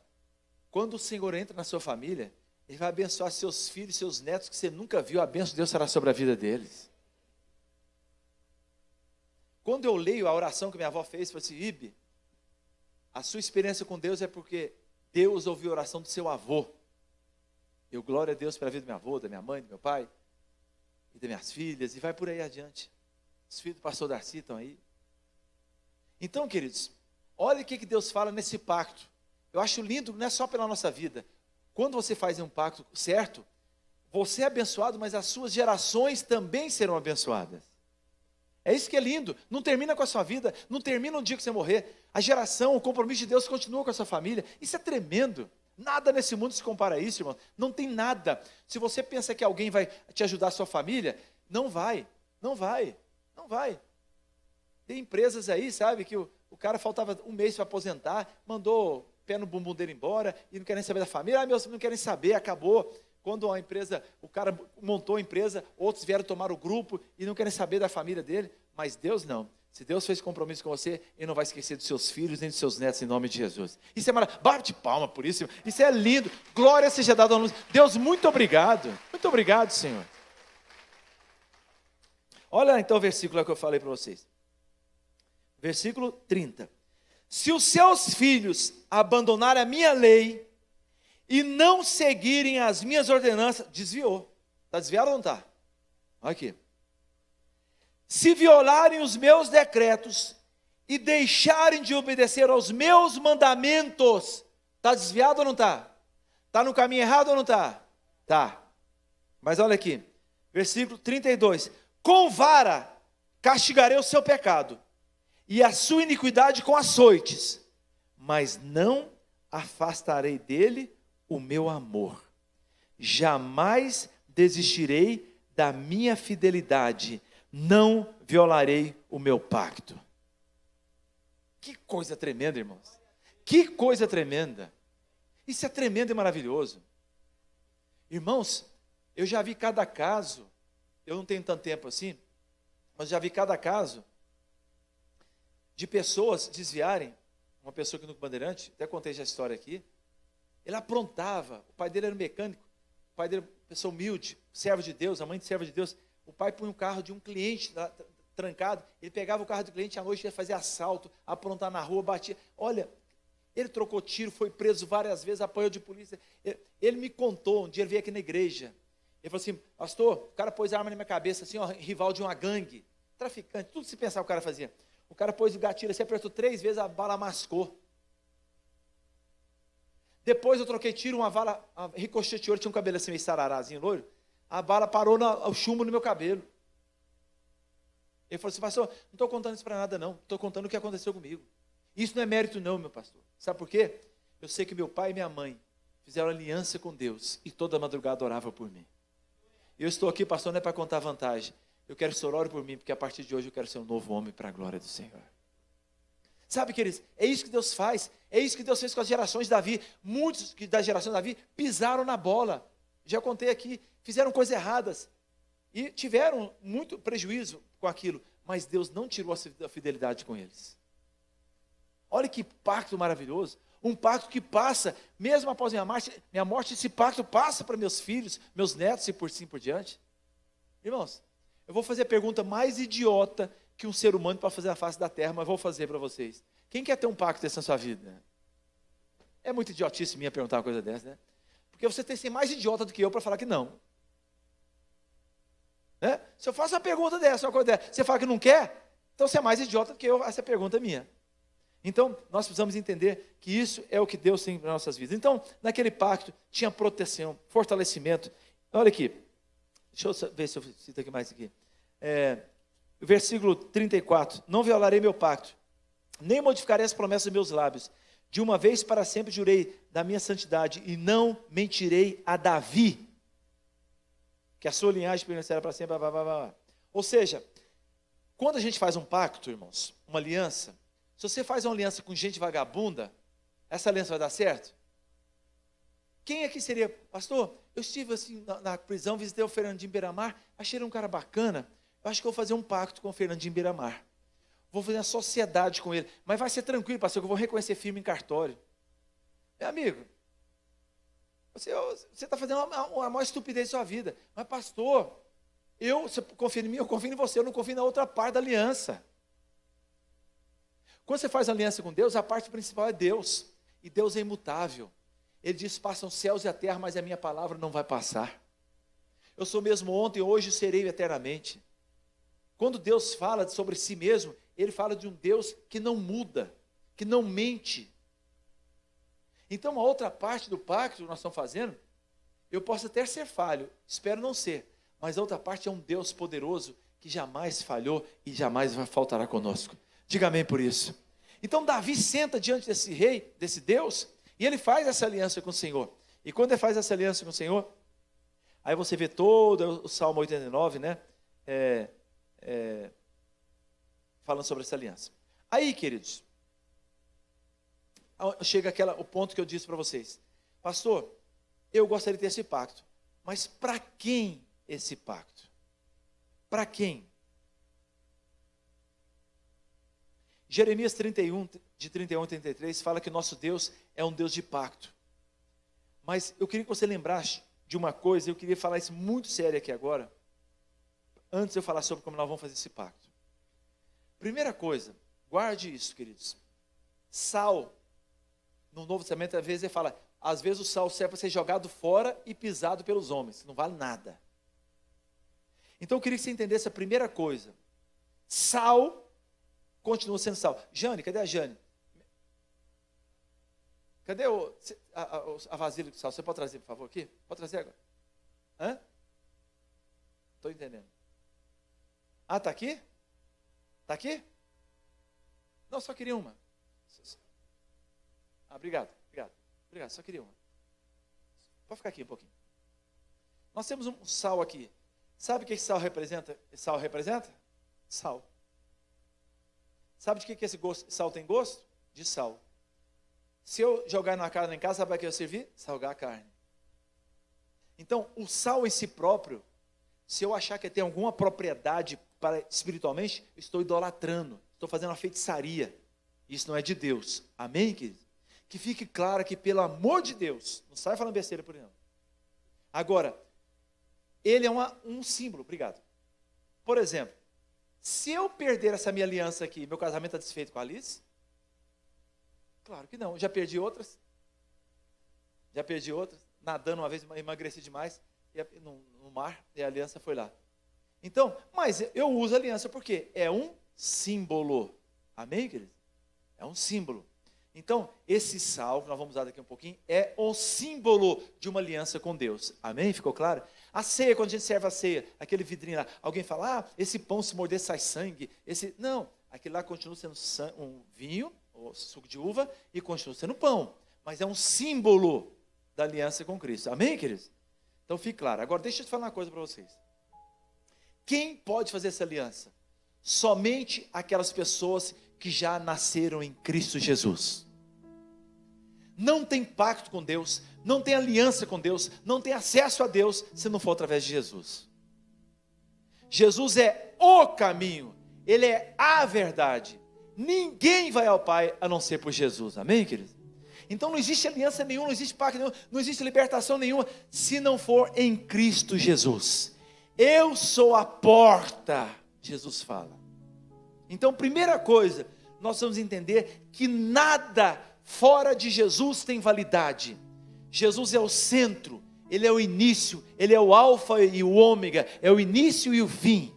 Quando o Senhor entra na sua família, Ele vai abençoar seus filhos, seus netos, que você nunca viu, a bênção de Deus será sobre a vida deles. Quando eu leio a oração que minha avó fez, falei assim, Ibe, a sua experiência com Deus é porque Deus ouviu a oração do seu avô. Eu glória a Deus pela vida do meu avô, da minha mãe, do meu pai, e das minhas filhas, e vai por aí adiante. Os filhos do pastor Darcy estão aí. Então, queridos, olha o que Deus fala nesse pacto. Eu acho lindo, não é só pela nossa vida. Quando você faz um pacto certo, você é abençoado, mas as suas gerações também serão abençoadas. É isso que é lindo. Não termina com a sua vida, não termina no dia que você morrer. A geração, o compromisso de Deus continua com a sua família. Isso é tremendo. Nada nesse mundo se compara a isso, irmão. Não tem nada. Se você pensa que alguém vai te ajudar a sua família, não vai. Não vai. Não vai. Tem empresas aí, sabe, que o cara faltava um mês para aposentar, mandou o pé no bumbum dele embora, e não quer nem saber da família. Meus não querem saber, acabou. Quando a empresa, o cara montou a empresa, outros vieram tomar o grupo e não querem saber da família dele. Mas Deus não. Se Deus fez compromisso com você, Ele não vai esquecer dos seus filhos, nem dos seus netos, em nome de Jesus. Isso é maravilhoso. Bate palma por isso. Isso é lindo. Glória seja dada ao nome. Deus, muito obrigado. Muito obrigado, Senhor. Olha então o versículo que eu falei para vocês. Versículo 30. Se os seus filhos abandonarem a minha lei e não seguirem as minhas ordenanças, desviou. Está desviado ou não está? Olha aqui. Se violarem os meus decretos e deixarem de obedecer aos meus mandamentos, está desviado ou não está? Está no caminho errado ou não está? Está. Mas olha aqui, versículo 32. Com vara castigarei o seu pecado e a sua iniquidade com açoites, mas não afastarei dele o meu amor. Jamais desistirei da minha fidelidade, não violarei o meu pacto. Que coisa tremenda, irmãos. Que coisa tremenda. Isso é tremendo e maravilhoso. Irmãos, eu já vi cada caso, eu não tenho tanto tempo assim, mas já vi cada caso de pessoas desviarem. Uma pessoa que no Bandeirante, até contei essa história aqui, ele aprontava, o pai dele era mecânico, o pai dele era uma pessoa humilde, servo de Deus, a mãe de servo de Deus. O pai punha um carro de um cliente trancado, ele pegava o carro do cliente à noite, ia fazer assalto, aprontar na rua, batia. Olha, ele trocou tiro, foi preso várias vezes, apanhou de polícia. Ele me contou, um dia ele veio aqui na igreja, ele falou assim, pastor, o cara pôs a arma na minha cabeça, assim, ó, rival de uma gangue, traficante, tudo se pensar o cara fazia. O cara pôs o gatilho, você apertou 3 vezes, a bala mascou. Depois eu troquei tiro, uma bala ricocheteou, tinha um cabelo assim, meio sararazinho, loiro. A bala parou o chumbo no meu cabelo. Ele falou assim, pastor, não estou contando isso para nada não, estou contando o que aconteceu comigo. Isso não é mérito não, meu pastor. Sabe por quê? Eu sei que meu pai e minha mãe fizeram aliança com Deus e toda madrugada oravam por mim. Eu estou aqui, pastor, não é para contar vantagem. Eu quero que o senhor ore por mim, porque a partir de hoje eu quero ser um novo homem para a glória do Senhor. Sabe, queridos, é isso que Deus faz, é isso que Deus fez com as gerações de Davi. Muitos da geração de Davi pisaram na bola, já contei aqui, fizeram coisas erradas e tiveram muito prejuízo com aquilo, mas Deus não tirou a fidelidade com eles. Olha que pacto maravilhoso, um pacto que passa, mesmo após minha morte, esse pacto passa para meus filhos, meus netos e por assim por diante. Irmãos, eu vou fazer a pergunta mais idiota que um ser humano para fazer na face da terra, mas vou fazer para vocês. Quem quer ter um pacto desse na sua vida? É muito idiotice minha perguntar uma coisa dessa, né? Porque você tem que ser mais idiota do que eu para falar que não. Né? Se eu faço uma pergunta dessa, uma coisa dessa, você fala que não quer, então você é mais idiota do que eu, essa pergunta é minha. Então, nós precisamos entender que isso é o que Deus tem para nossas vidas. Então, naquele pacto, tinha proteção, fortalecimento. Olha aqui, deixa eu ver se eu cito aqui mais aqui. Versículo 34, não violarei meu pacto, nem modificarei as promessas dos meus lábios. De uma vez para sempre jurei da minha santidade e não mentirei a Davi, que a sua linhagem permanecerá para sempre. Blá, blá, blá, blá. Ou seja, quando a gente faz um pacto, irmãos, uma aliança, se você faz uma aliança com gente vagabunda, essa aliança vai dar certo? Quem aqui seria, pastor, eu estive assim na prisão, visitei o Fernandinho Beiramar, achei ele um cara bacana, eu acho que eu vou fazer um pacto com o Fernandinho Beiramar. Vou fazer uma sociedade com ele. Mas vai ser tranquilo, pastor, que eu vou reconhecer firme em cartório. Meu amigo, você está fazendo a maior estupidez da sua vida. Mas pastor, você confia em mim, eu confio em você, eu não confio na outra parte da aliança. Quando você faz aliança com Deus, a parte principal é Deus. E Deus é imutável. Ele diz, passam os céus e a terra, mas a minha palavra não vai passar. Eu sou mesmo ontem, hoje serei eternamente. Quando Deus fala sobre si mesmo, Ele fala de um Deus que não muda, que não mente. Então, a outra parte do pacto que nós estamos fazendo, eu posso até ser falho, espero não ser, mas a outra parte é um Deus poderoso que jamais falhou e jamais faltará conosco. Diga amém por isso. Então, Davi senta diante desse rei, desse Deus, e ele faz essa aliança com o Senhor. E quando ele faz essa aliança com o Senhor, aí você vê todo o Salmo 89, né? Falando sobre essa aliança. Aí, queridos, chega o ponto que eu disse para vocês. Pastor, eu gostaria de ter esse pacto, mas para quem esse pacto? Para quem? Jeremias 31, de 31 a 33, fala que nosso Deus é um Deus de pacto. Mas eu queria que você lembrasse de uma coisa, eu queria falar isso muito sério aqui agora, antes de eu falar sobre como nós vamos fazer esse pacto. Primeira coisa, guarde isso, queridos. Sal, no Novo Testamento, às vezes ele fala, às vezes o sal serve para ser jogado fora e pisado pelos homens, não vale nada. Então eu queria que você entendesse a primeira coisa. Sal continua sendo sal. Jane, cadê a Jane? Cadê a vasilha de sal? Você pode trazer, por favor, aqui? Pode trazer agora? Hã? Estou entendendo. Ah, está aqui? Está aqui? Não, só queria uma. Ah, obrigado, só queria uma. Pode ficar aqui um pouquinho. Nós temos um sal aqui. Sabe o que esse sal representa? Esse sal representa? Sal. Sabe de que esse sal tem gosto? De sal. Se eu jogar na carne em casa, sabe para que eu servir? Salgar a carne. Então, o sal em si próprio, se eu achar que tem alguma propriedade espiritualmente, estou idolatrando, estou fazendo uma feitiçaria. Isso não é de Deus. Amém, querido? Que fique claro que, pelo amor de Deus, não sai falando besteira por aí não. Agora, ele é um símbolo, obrigado. Por exemplo, se eu perder essa minha aliança aqui, meu casamento está desfeito com a Alice? Claro que não, já perdi outras, nadando uma vez, emagreci demais, no mar, e a aliança foi lá. Então, mas eu uso a aliança porque é um símbolo. Amém, queridos? É um símbolo. Então, esse sal, que nós vamos usar daqui um pouquinho, é o símbolo de uma aliança com Deus. Amém? Ficou claro? A ceia, quando a gente serve a ceia, aquele vidrinho lá, alguém fala, esse pão se morder sai sangue. Não, aquele lá continua sendo um vinho, ou suco de uva, e continua sendo pão. Mas é um símbolo da aliança com Cristo. Amém, queridos? Então, fique claro. Agora, deixa eu te falar uma coisa para vocês. Quem pode fazer essa aliança? Somente aquelas pessoas que já nasceram em Cristo Jesus. Não tem pacto com Deus, não tem aliança com Deus, não tem acesso a Deus, se não for através de Jesus. Jesus é o caminho, Ele é a verdade. Ninguém vai ao Pai a não ser por Jesus, amém, queridos? Então não existe aliança nenhuma, não existe pacto nenhum, não existe libertação nenhuma, se não for em Cristo Jesus. Eu sou a porta, Jesus fala. Então, primeira coisa, nós vamos entender que nada fora de Jesus tem validade. Jesus é o centro, Ele é o início, Ele é o alfa e o ômega, é o início e o fim.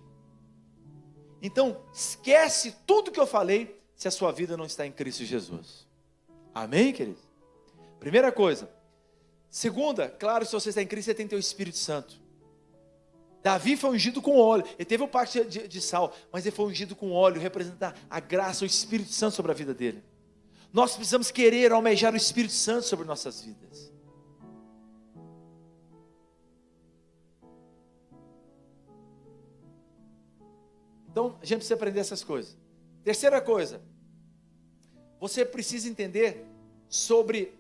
Então, esquece tudo que eu falei, se a sua vida não está em Cristo Jesus. Amém, queridos? Primeira coisa. Segunda, claro, se você está em Cristo, você tem que ter o Espírito Santo. Davi foi ungido com óleo, ele teve o pacto de sal, mas ele foi ungido com óleo, representar a graça, o Espírito Santo sobre a vida dele. Nós precisamos querer almejar o Espírito Santo sobre nossas vidas. Então, a gente precisa aprender essas coisas. Terceira coisa, você precisa entender sobre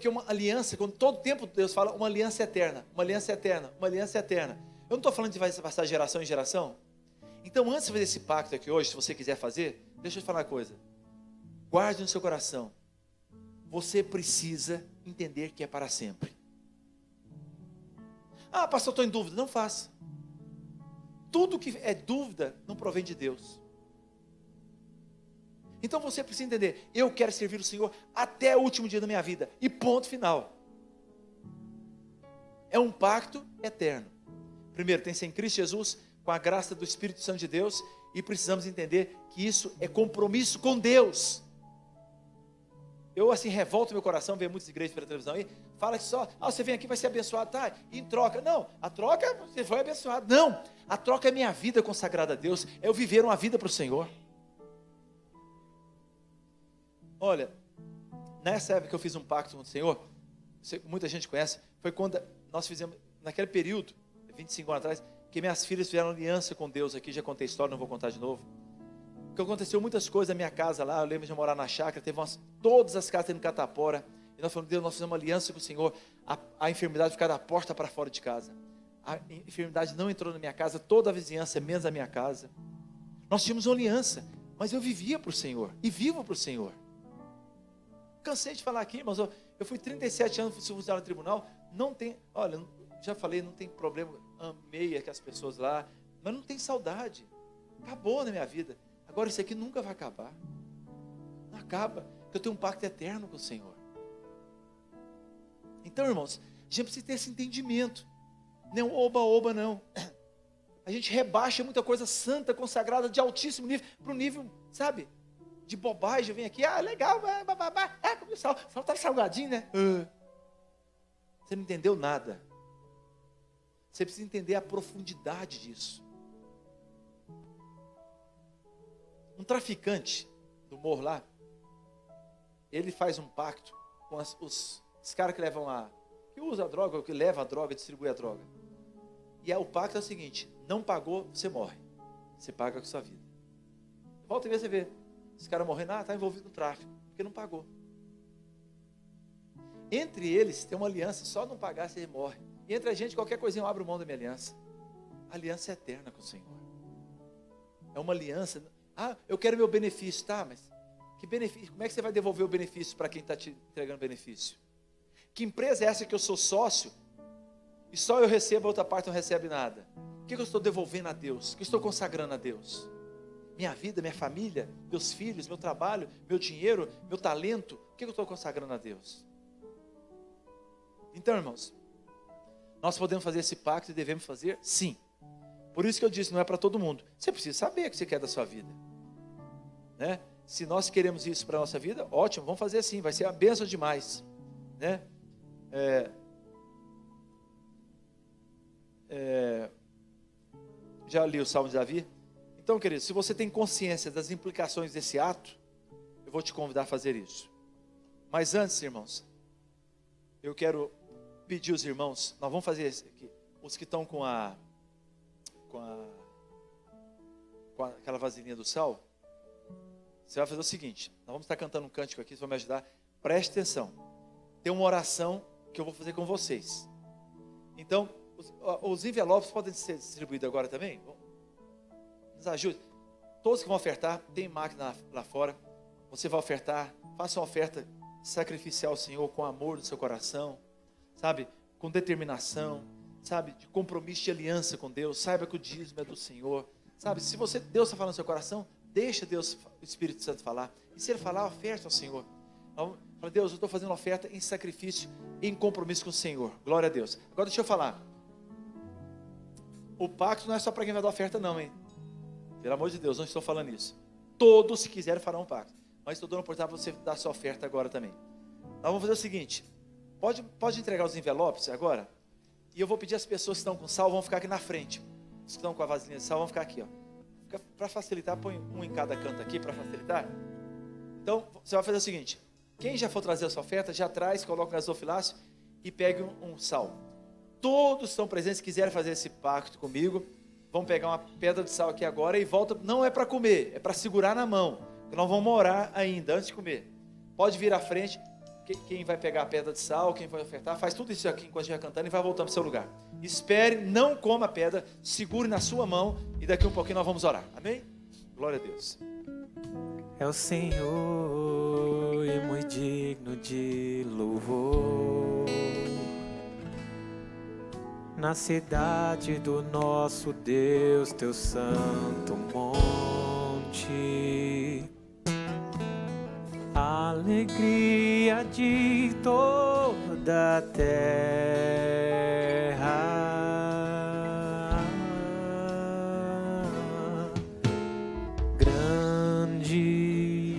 que uma aliança, quando todo tempo Deus fala, uma aliança eterna, uma aliança eterna, uma aliança eterna. Eu não estou falando de vai passar de geração em geração. Então, antes de fazer esse pacto aqui hoje, se você quiser fazer, deixa eu te falar uma coisa. Guarde no seu coração. Você precisa entender que é para sempre. Pastor, estou em dúvida. Não faça. Tudo que é dúvida não provém de Deus. Então você precisa entender, eu quero servir o Senhor até o último dia da minha vida, e ponto final. É um pacto eterno. Primeiro, tem que ser em Cristo Jesus, com a graça do Espírito Santo de Deus, e precisamos entender que isso é compromisso com Deus. Eu assim revolto meu coração, ver muitas igrejas pela televisão aí, fala que só, você vem aqui vai ser abençoado, tá? E em troca, não, a troca você foi abençoado, não, a troca é minha vida consagrada a Deus, é eu viver uma vida para o Senhor. Olha, nessa época que eu fiz um pacto com o Senhor, muita gente conhece, foi quando nós fizemos, naquele período, 25 anos atrás, que minhas filhas fizeram aliança com Deus aqui, já contei a história, não vou contar de novo. Porque aconteceu muitas coisas na minha casa lá, eu lembro de morar na chácara, todas as casas tendo catapora, e nós falamos, Deus, nós fizemos uma aliança com o Senhor, a enfermidade ficar da porta para fora de casa. A enfermidade não entrou na minha casa, toda a vizinhança, menos a minha casa. Nós tínhamos uma aliança, mas eu vivia para o Senhor, e vivo para o Senhor. Cansei de falar aqui, mas eu fui 37 anos funcionário no tribunal, não tem, olha, já falei, não tem problema, amei aquelas pessoas lá, mas não tem saudade, acabou na minha vida. Agora isso aqui nunca vai acabar, não acaba, porque eu tenho um pacto eterno com o Senhor. Então, irmãos, a gente precisa ter esse entendimento, não é um oba-oba não, a gente rebaixa muita coisa santa, consagrada, de altíssimo nível, para o nível, sabe, de bobagem. Eu venho aqui, legal, comi sal estava salgadinho, né? Você não entendeu nada. Você precisa entender a profundidade disso. Um traficante do morro lá, ele faz um pacto com os caras que levam que usam a droga, que levam a droga, distribuem a droga. E o pacto é o seguinte, não pagou, você morre. Você paga com sua vida. Volta e vê, você vê. Esse cara morrendo, está envolvido no tráfico, porque não pagou. Entre eles tem uma aliança, só não pagar você morre. E entre a gente, qualquer coisinha eu abro mão da minha aliança. A aliança é eterna com o Senhor. É uma aliança. Eu quero meu benefício, tá? Mas que benefício? Como é que você vai devolver o benefício para quem está te entregando benefício? Que empresa é essa que eu sou sócio e só eu recebo, a outra parte não recebe nada? O que eu estou devolvendo a Deus? O que eu estou consagrando a Deus? Minha vida, minha família, meus filhos, meu trabalho, meu dinheiro, meu talento, o que eu estou consagrando a Deus? Então, irmãos, nós podemos fazer esse pacto e devemos fazer? Sim. Por isso que eu disse, não é para todo mundo. Você precisa saber o que você quer da sua vida, né? Se nós queremos isso para a nossa vida, ótimo, vamos fazer assim, vai ser uma bênção demais, né? Já li o Salmo de Davi. Então, querido, se você tem consciência das implicações desse ato, eu vou te convidar a fazer isso. Mas antes, irmãos, eu quero pedir os irmãos, nós vamos fazer esse aqui, os que estão com aquela vasilhinha do sal, você vai fazer o seguinte, nós vamos estar cantando um cântico aqui, você vai me ajudar, preste atenção, tem uma oração que eu vou fazer com vocês. Então, os envelopes podem ser distribuídos agora também? Nos ajude. Todos que vão ofertar, tem máquina lá fora, você vai ofertar, faça uma oferta sacrificial ao Senhor com amor no seu coração, sabe, com determinação, sabe, de compromisso de aliança com Deus. Saiba que o dízimo é do Senhor, sabe, se Deus está falando no seu coração, deixa Deus, o Espírito Santo falar, e se Ele falar, oferta ao Senhor. Fala, Deus, eu estou fazendo oferta em sacrifício, em compromisso com o Senhor, glória a Deus. Agora deixa eu falar, o pacto não é só para quem vai dar oferta não, hein, pelo amor de Deus, não estou falando isso, todos se quiserem farão um pacto, mas estou dando a oportunidade para você dar sua oferta agora também. Nós vamos fazer o seguinte, pode entregar os envelopes agora, e eu vou pedir às pessoas que estão com sal, vão ficar aqui na frente, os que estão com a vasilhinha de sal, vão ficar aqui, ó. Para facilitar, põe um em cada canto aqui, para facilitar. Então, você vai fazer o seguinte, quem já for trazer a sua oferta, já traz, coloca o gasofilácio e pegue um sal. Todos estão presentes, quiserem fazer esse pacto comigo, vão pegar uma pedra de sal aqui agora e volta, não é para comer, é para segurar na mão, porque nós vamos orar ainda, antes de comer. Pode vir à frente, quem vai pegar a pedra de sal, quem vai ofertar, faz tudo isso aqui enquanto estiver cantando e vai voltando para o seu lugar. Espere, não coma a pedra, segure na sua mão e daqui um pouquinho nós vamos orar. Amém? Glória a Deus. É o Senhor e muito digno de louvor, na cidade do nosso Deus, teu santo monte, alegria de toda a terra, grande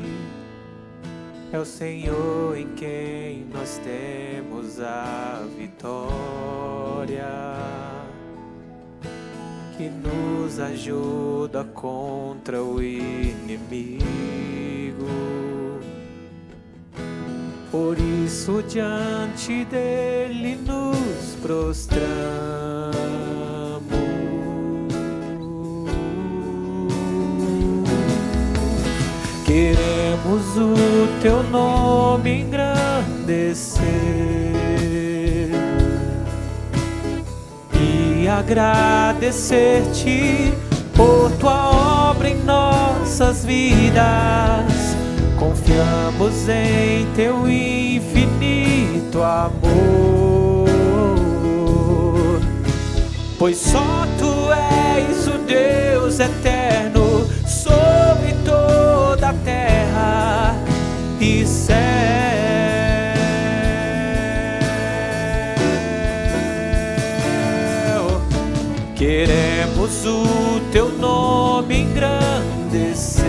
é o Senhor em quem nós temos a vitória, que nos ajuda contra o inimigo. Por isso diante dele nos prostramos, queremos o teu nome engrandecer e agradecer-te por tua obra em nossas vidas. Confiamos em teu infinito amor, pois só tu és o Deus eterno sobre toda a terra e céu. Queremos o teu nome engrandecer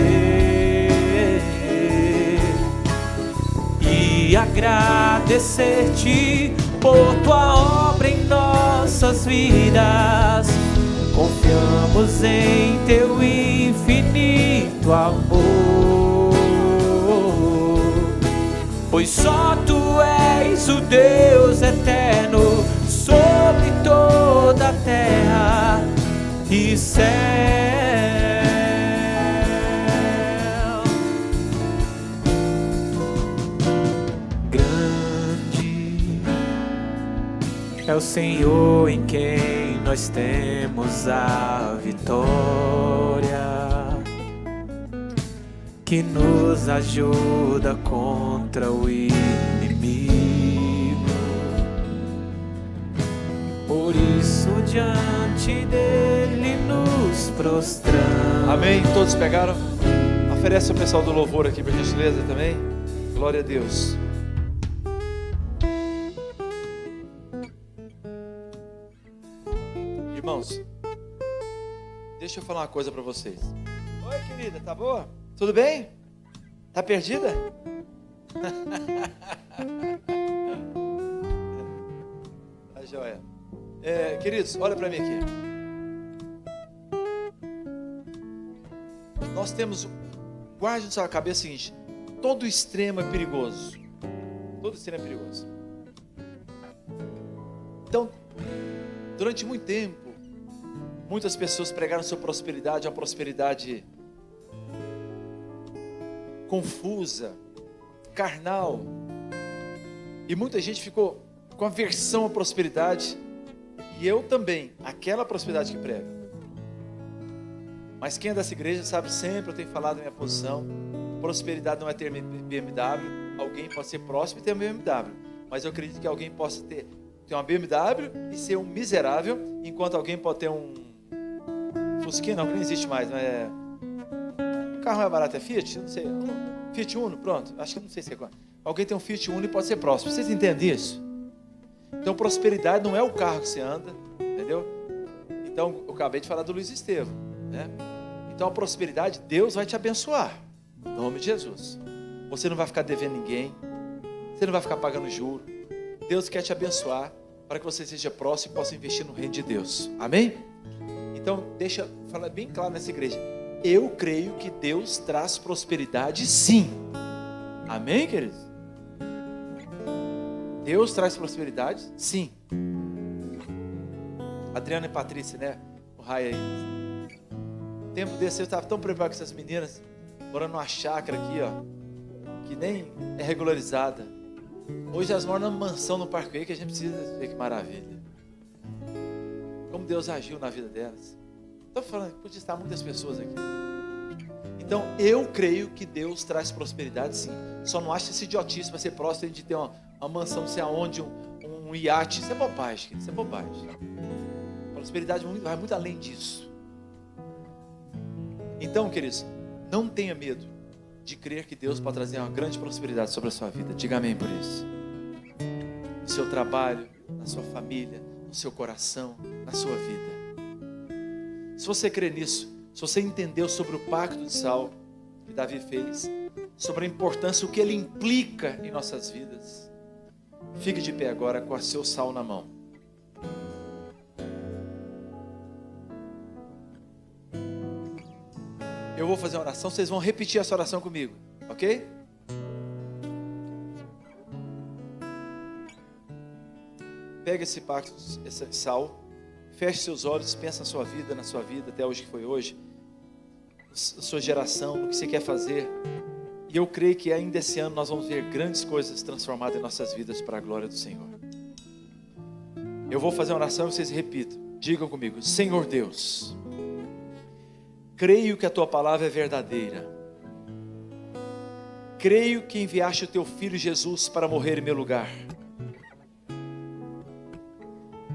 e agradecer-te por tua obra em nossas vidas. Confiamos em teu infinito amor, pois só tu és o Deus eterno sobre toda a terra e céu. É o Senhor em quem nós temos a vitória, que nos ajuda contra o inimigo. Por isso diante dele nos prostramos. Amém? Todos pegaram? Oferece o pessoal do louvor aqui, por gentileza, também. Glória a Deus. Irmãos, Deixa eu falar uma coisa para vocês. Oi, querida, tá boa? Tudo bem? Tá perdida? Tá joia. Queridos, olha para mim aqui. Nós temos, guarde na sua cabeça o seguinte: todo extremo é perigoso. Todo extremo é perigoso. Então, durante muito tempo, muitas pessoas pregaram sua prosperidade, uma prosperidade confusa, carnal. E muita gente ficou com aversão à prosperidade. E eu também, aquela prosperidade que prega. Mas quem é dessa igreja sabe, sempre eu tenho falado a minha posição. Prosperidade não é ter BMW. Alguém pode ser próspero e ter uma BMW. Mas eu acredito que alguém possa ter uma BMW e ser um miserável, enquanto alguém pode ter um Fusquinha, não, que não existe mais, mas o carro mais barato é Fiat? Não sei. Fiat Uno, pronto. Acho que não sei se é qual. Alguém tem um Fiat Uno e pode ser próspero. Vocês entendem isso? Então, prosperidade não é o carro que você anda, entendeu? Então, eu acabei de falar do Luiz Estevam, né? Então, a prosperidade, Deus vai te abençoar, em nome de Jesus. Você não vai ficar devendo ninguém, você não vai ficar pagando juros. Deus quer te abençoar para que você seja próximo e possa investir no reino de Deus. Amém? Então, deixa eu falar bem claro nessa igreja. Eu creio que Deus traz prosperidade, sim. Amém, queridos? Deus traz prosperidade, sim. Adriana e Patrícia, né? O raio aí. No tempo desse eu estava tão preocupado com essas meninas, morando numa chácara aqui, ó, que nem é regularizada. Hoje elas moram numa mansão no Parkway, que a gente precisa ver que maravilha. Como Deus agiu na vida delas. Estou falando que podia estar muitas pessoas aqui. Então, eu creio que Deus traz prosperidade, sim. Só não acho esse idiotice para ser próspero de ter uma mansão, não sei aonde, um iate. Isso é bobagem, querido. Isso é bobagem. Prosperidade vai muito além disso. Então, queridos, não tenha medo de crer que Deus pode trazer uma grande prosperidade sobre a sua vida. Diga amém por isso. No seu trabalho, na sua família, no seu coração, na sua vida. Se você crê nisso, se você entendeu sobre o pacto de sal que Davi fez, sobre a importância, o que ele implica em nossas vidas, fique de pé agora com o seu sal na mão. Eu vou fazer uma oração, vocês vão repetir essa oração comigo, ok? Pega esse pacto, esse sal, feche seus olhos, pensa na sua vida, até hoje que foi hoje, na sua geração, no que você quer fazer. E eu creio que ainda esse ano nós vamos ver grandes coisas transformadas em nossas vidas para a glória do Senhor. Eu vou fazer uma oração e vocês repitam. Digam comigo: Senhor Deus, creio que a tua palavra é verdadeira. Creio que enviaste o teu filho Jesus para morrer em meu lugar.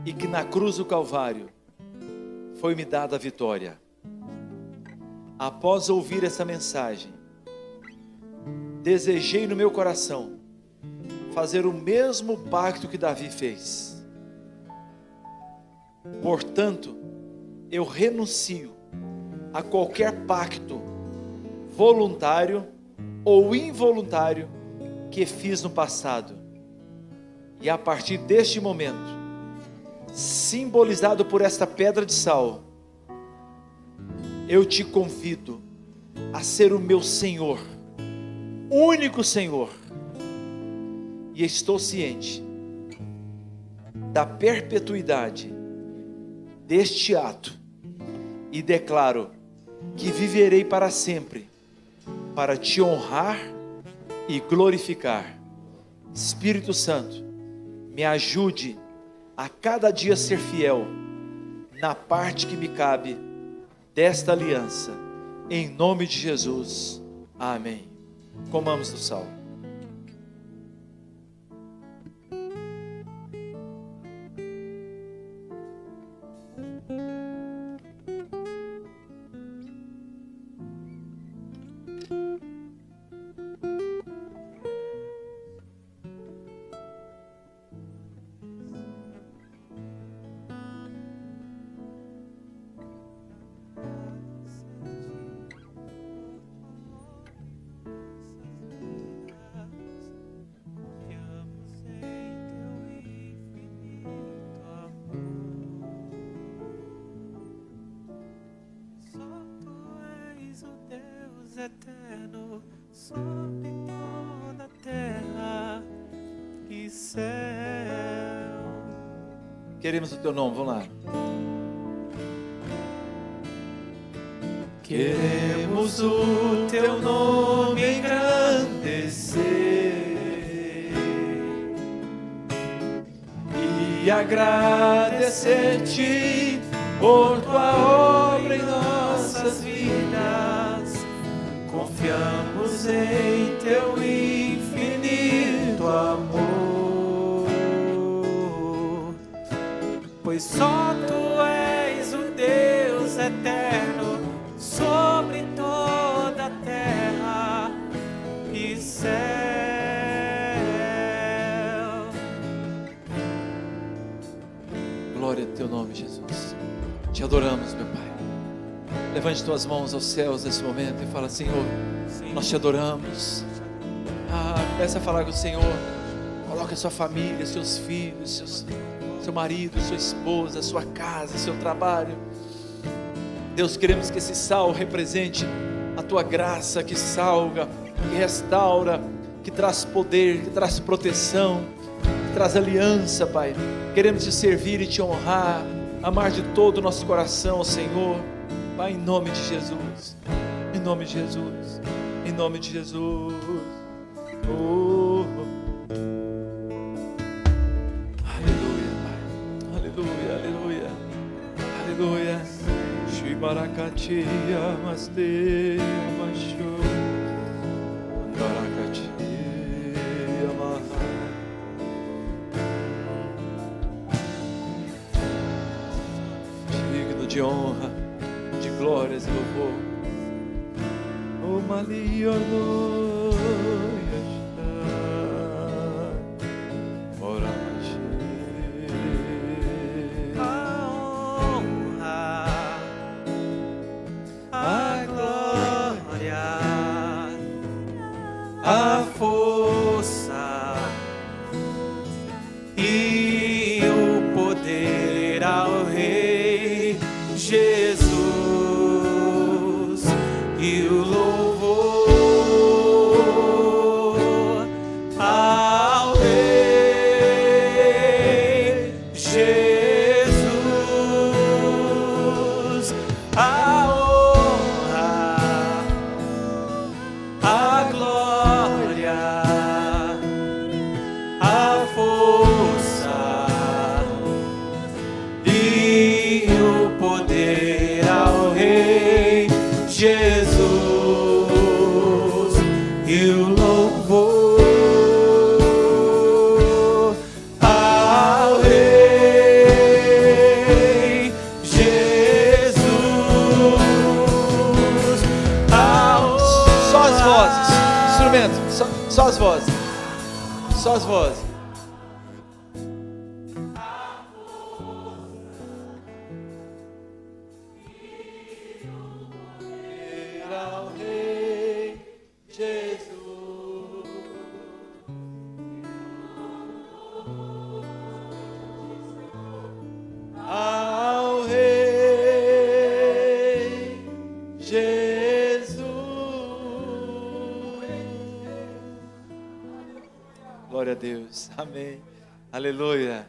E que na cruz do Calvário foi-me dada a vitória. Após ouvir essa mensagem, desejei no meu coração fazer o mesmo pacto que Davi fez. Portanto, eu renuncio a qualquer pacto voluntário ou involuntário que fiz no passado. E a partir deste momento, simbolizado por esta pedra de sal, eu te convido a ser o meu Senhor, único Senhor. E estou ciente da perpetuidade deste ato e declaro que viverei para sempre para te honrar e glorificar. Espírito Santo, me ajude a cada dia ser fiel na parte que me cabe desta aliança, em nome de Jesus, amém. Comamos do sal. Queremos o teu nome, vamos lá. Queremos o teu nome engrandecer e agradecer-te por tua obra em nossas vidas. Confiamos em teu infinito amor, pois só tu és o Deus eterno sobre toda a terra e céu. Glória ao teu nome, Jesus. Te adoramos, meu Pai. Levante tuas mãos aos céus nesse momento e fala: Senhor, nós te adoramos. Começa a falar com o Senhor. Coloque a sua família, seus filhos, seu marido, sua esposa, sua casa, seu trabalho. Deus, queremos que esse sal represente a tua graça que salga, que restaura, que traz poder, que traz proteção, que traz aliança, Pai. Queremos te servir e te honrar, amar de todo o nosso coração, Senhor. Pai, em nome de Jesus, em nome de Jesus, em nome de Jesus. Oh. Aleluia, Pai. Aleluia, aleluia, aleluia. Shibaracatia, Maste, Macho, Baracatia, Maha. Digno de honra, de glórias e louvor. O Malia no Yashta, Ora a força e o poder ao Rei Jesus e o louvor ao Rei Jesus, a honra, a glória, a força e o poder ao Rei Jesus e o louvor ao Rei Jesus. Só as vozes, instrumento, só as vozes, só as vozes. Ao Rei Jesus, ao Rei Jesus. Glória a Deus, amém, aleluia.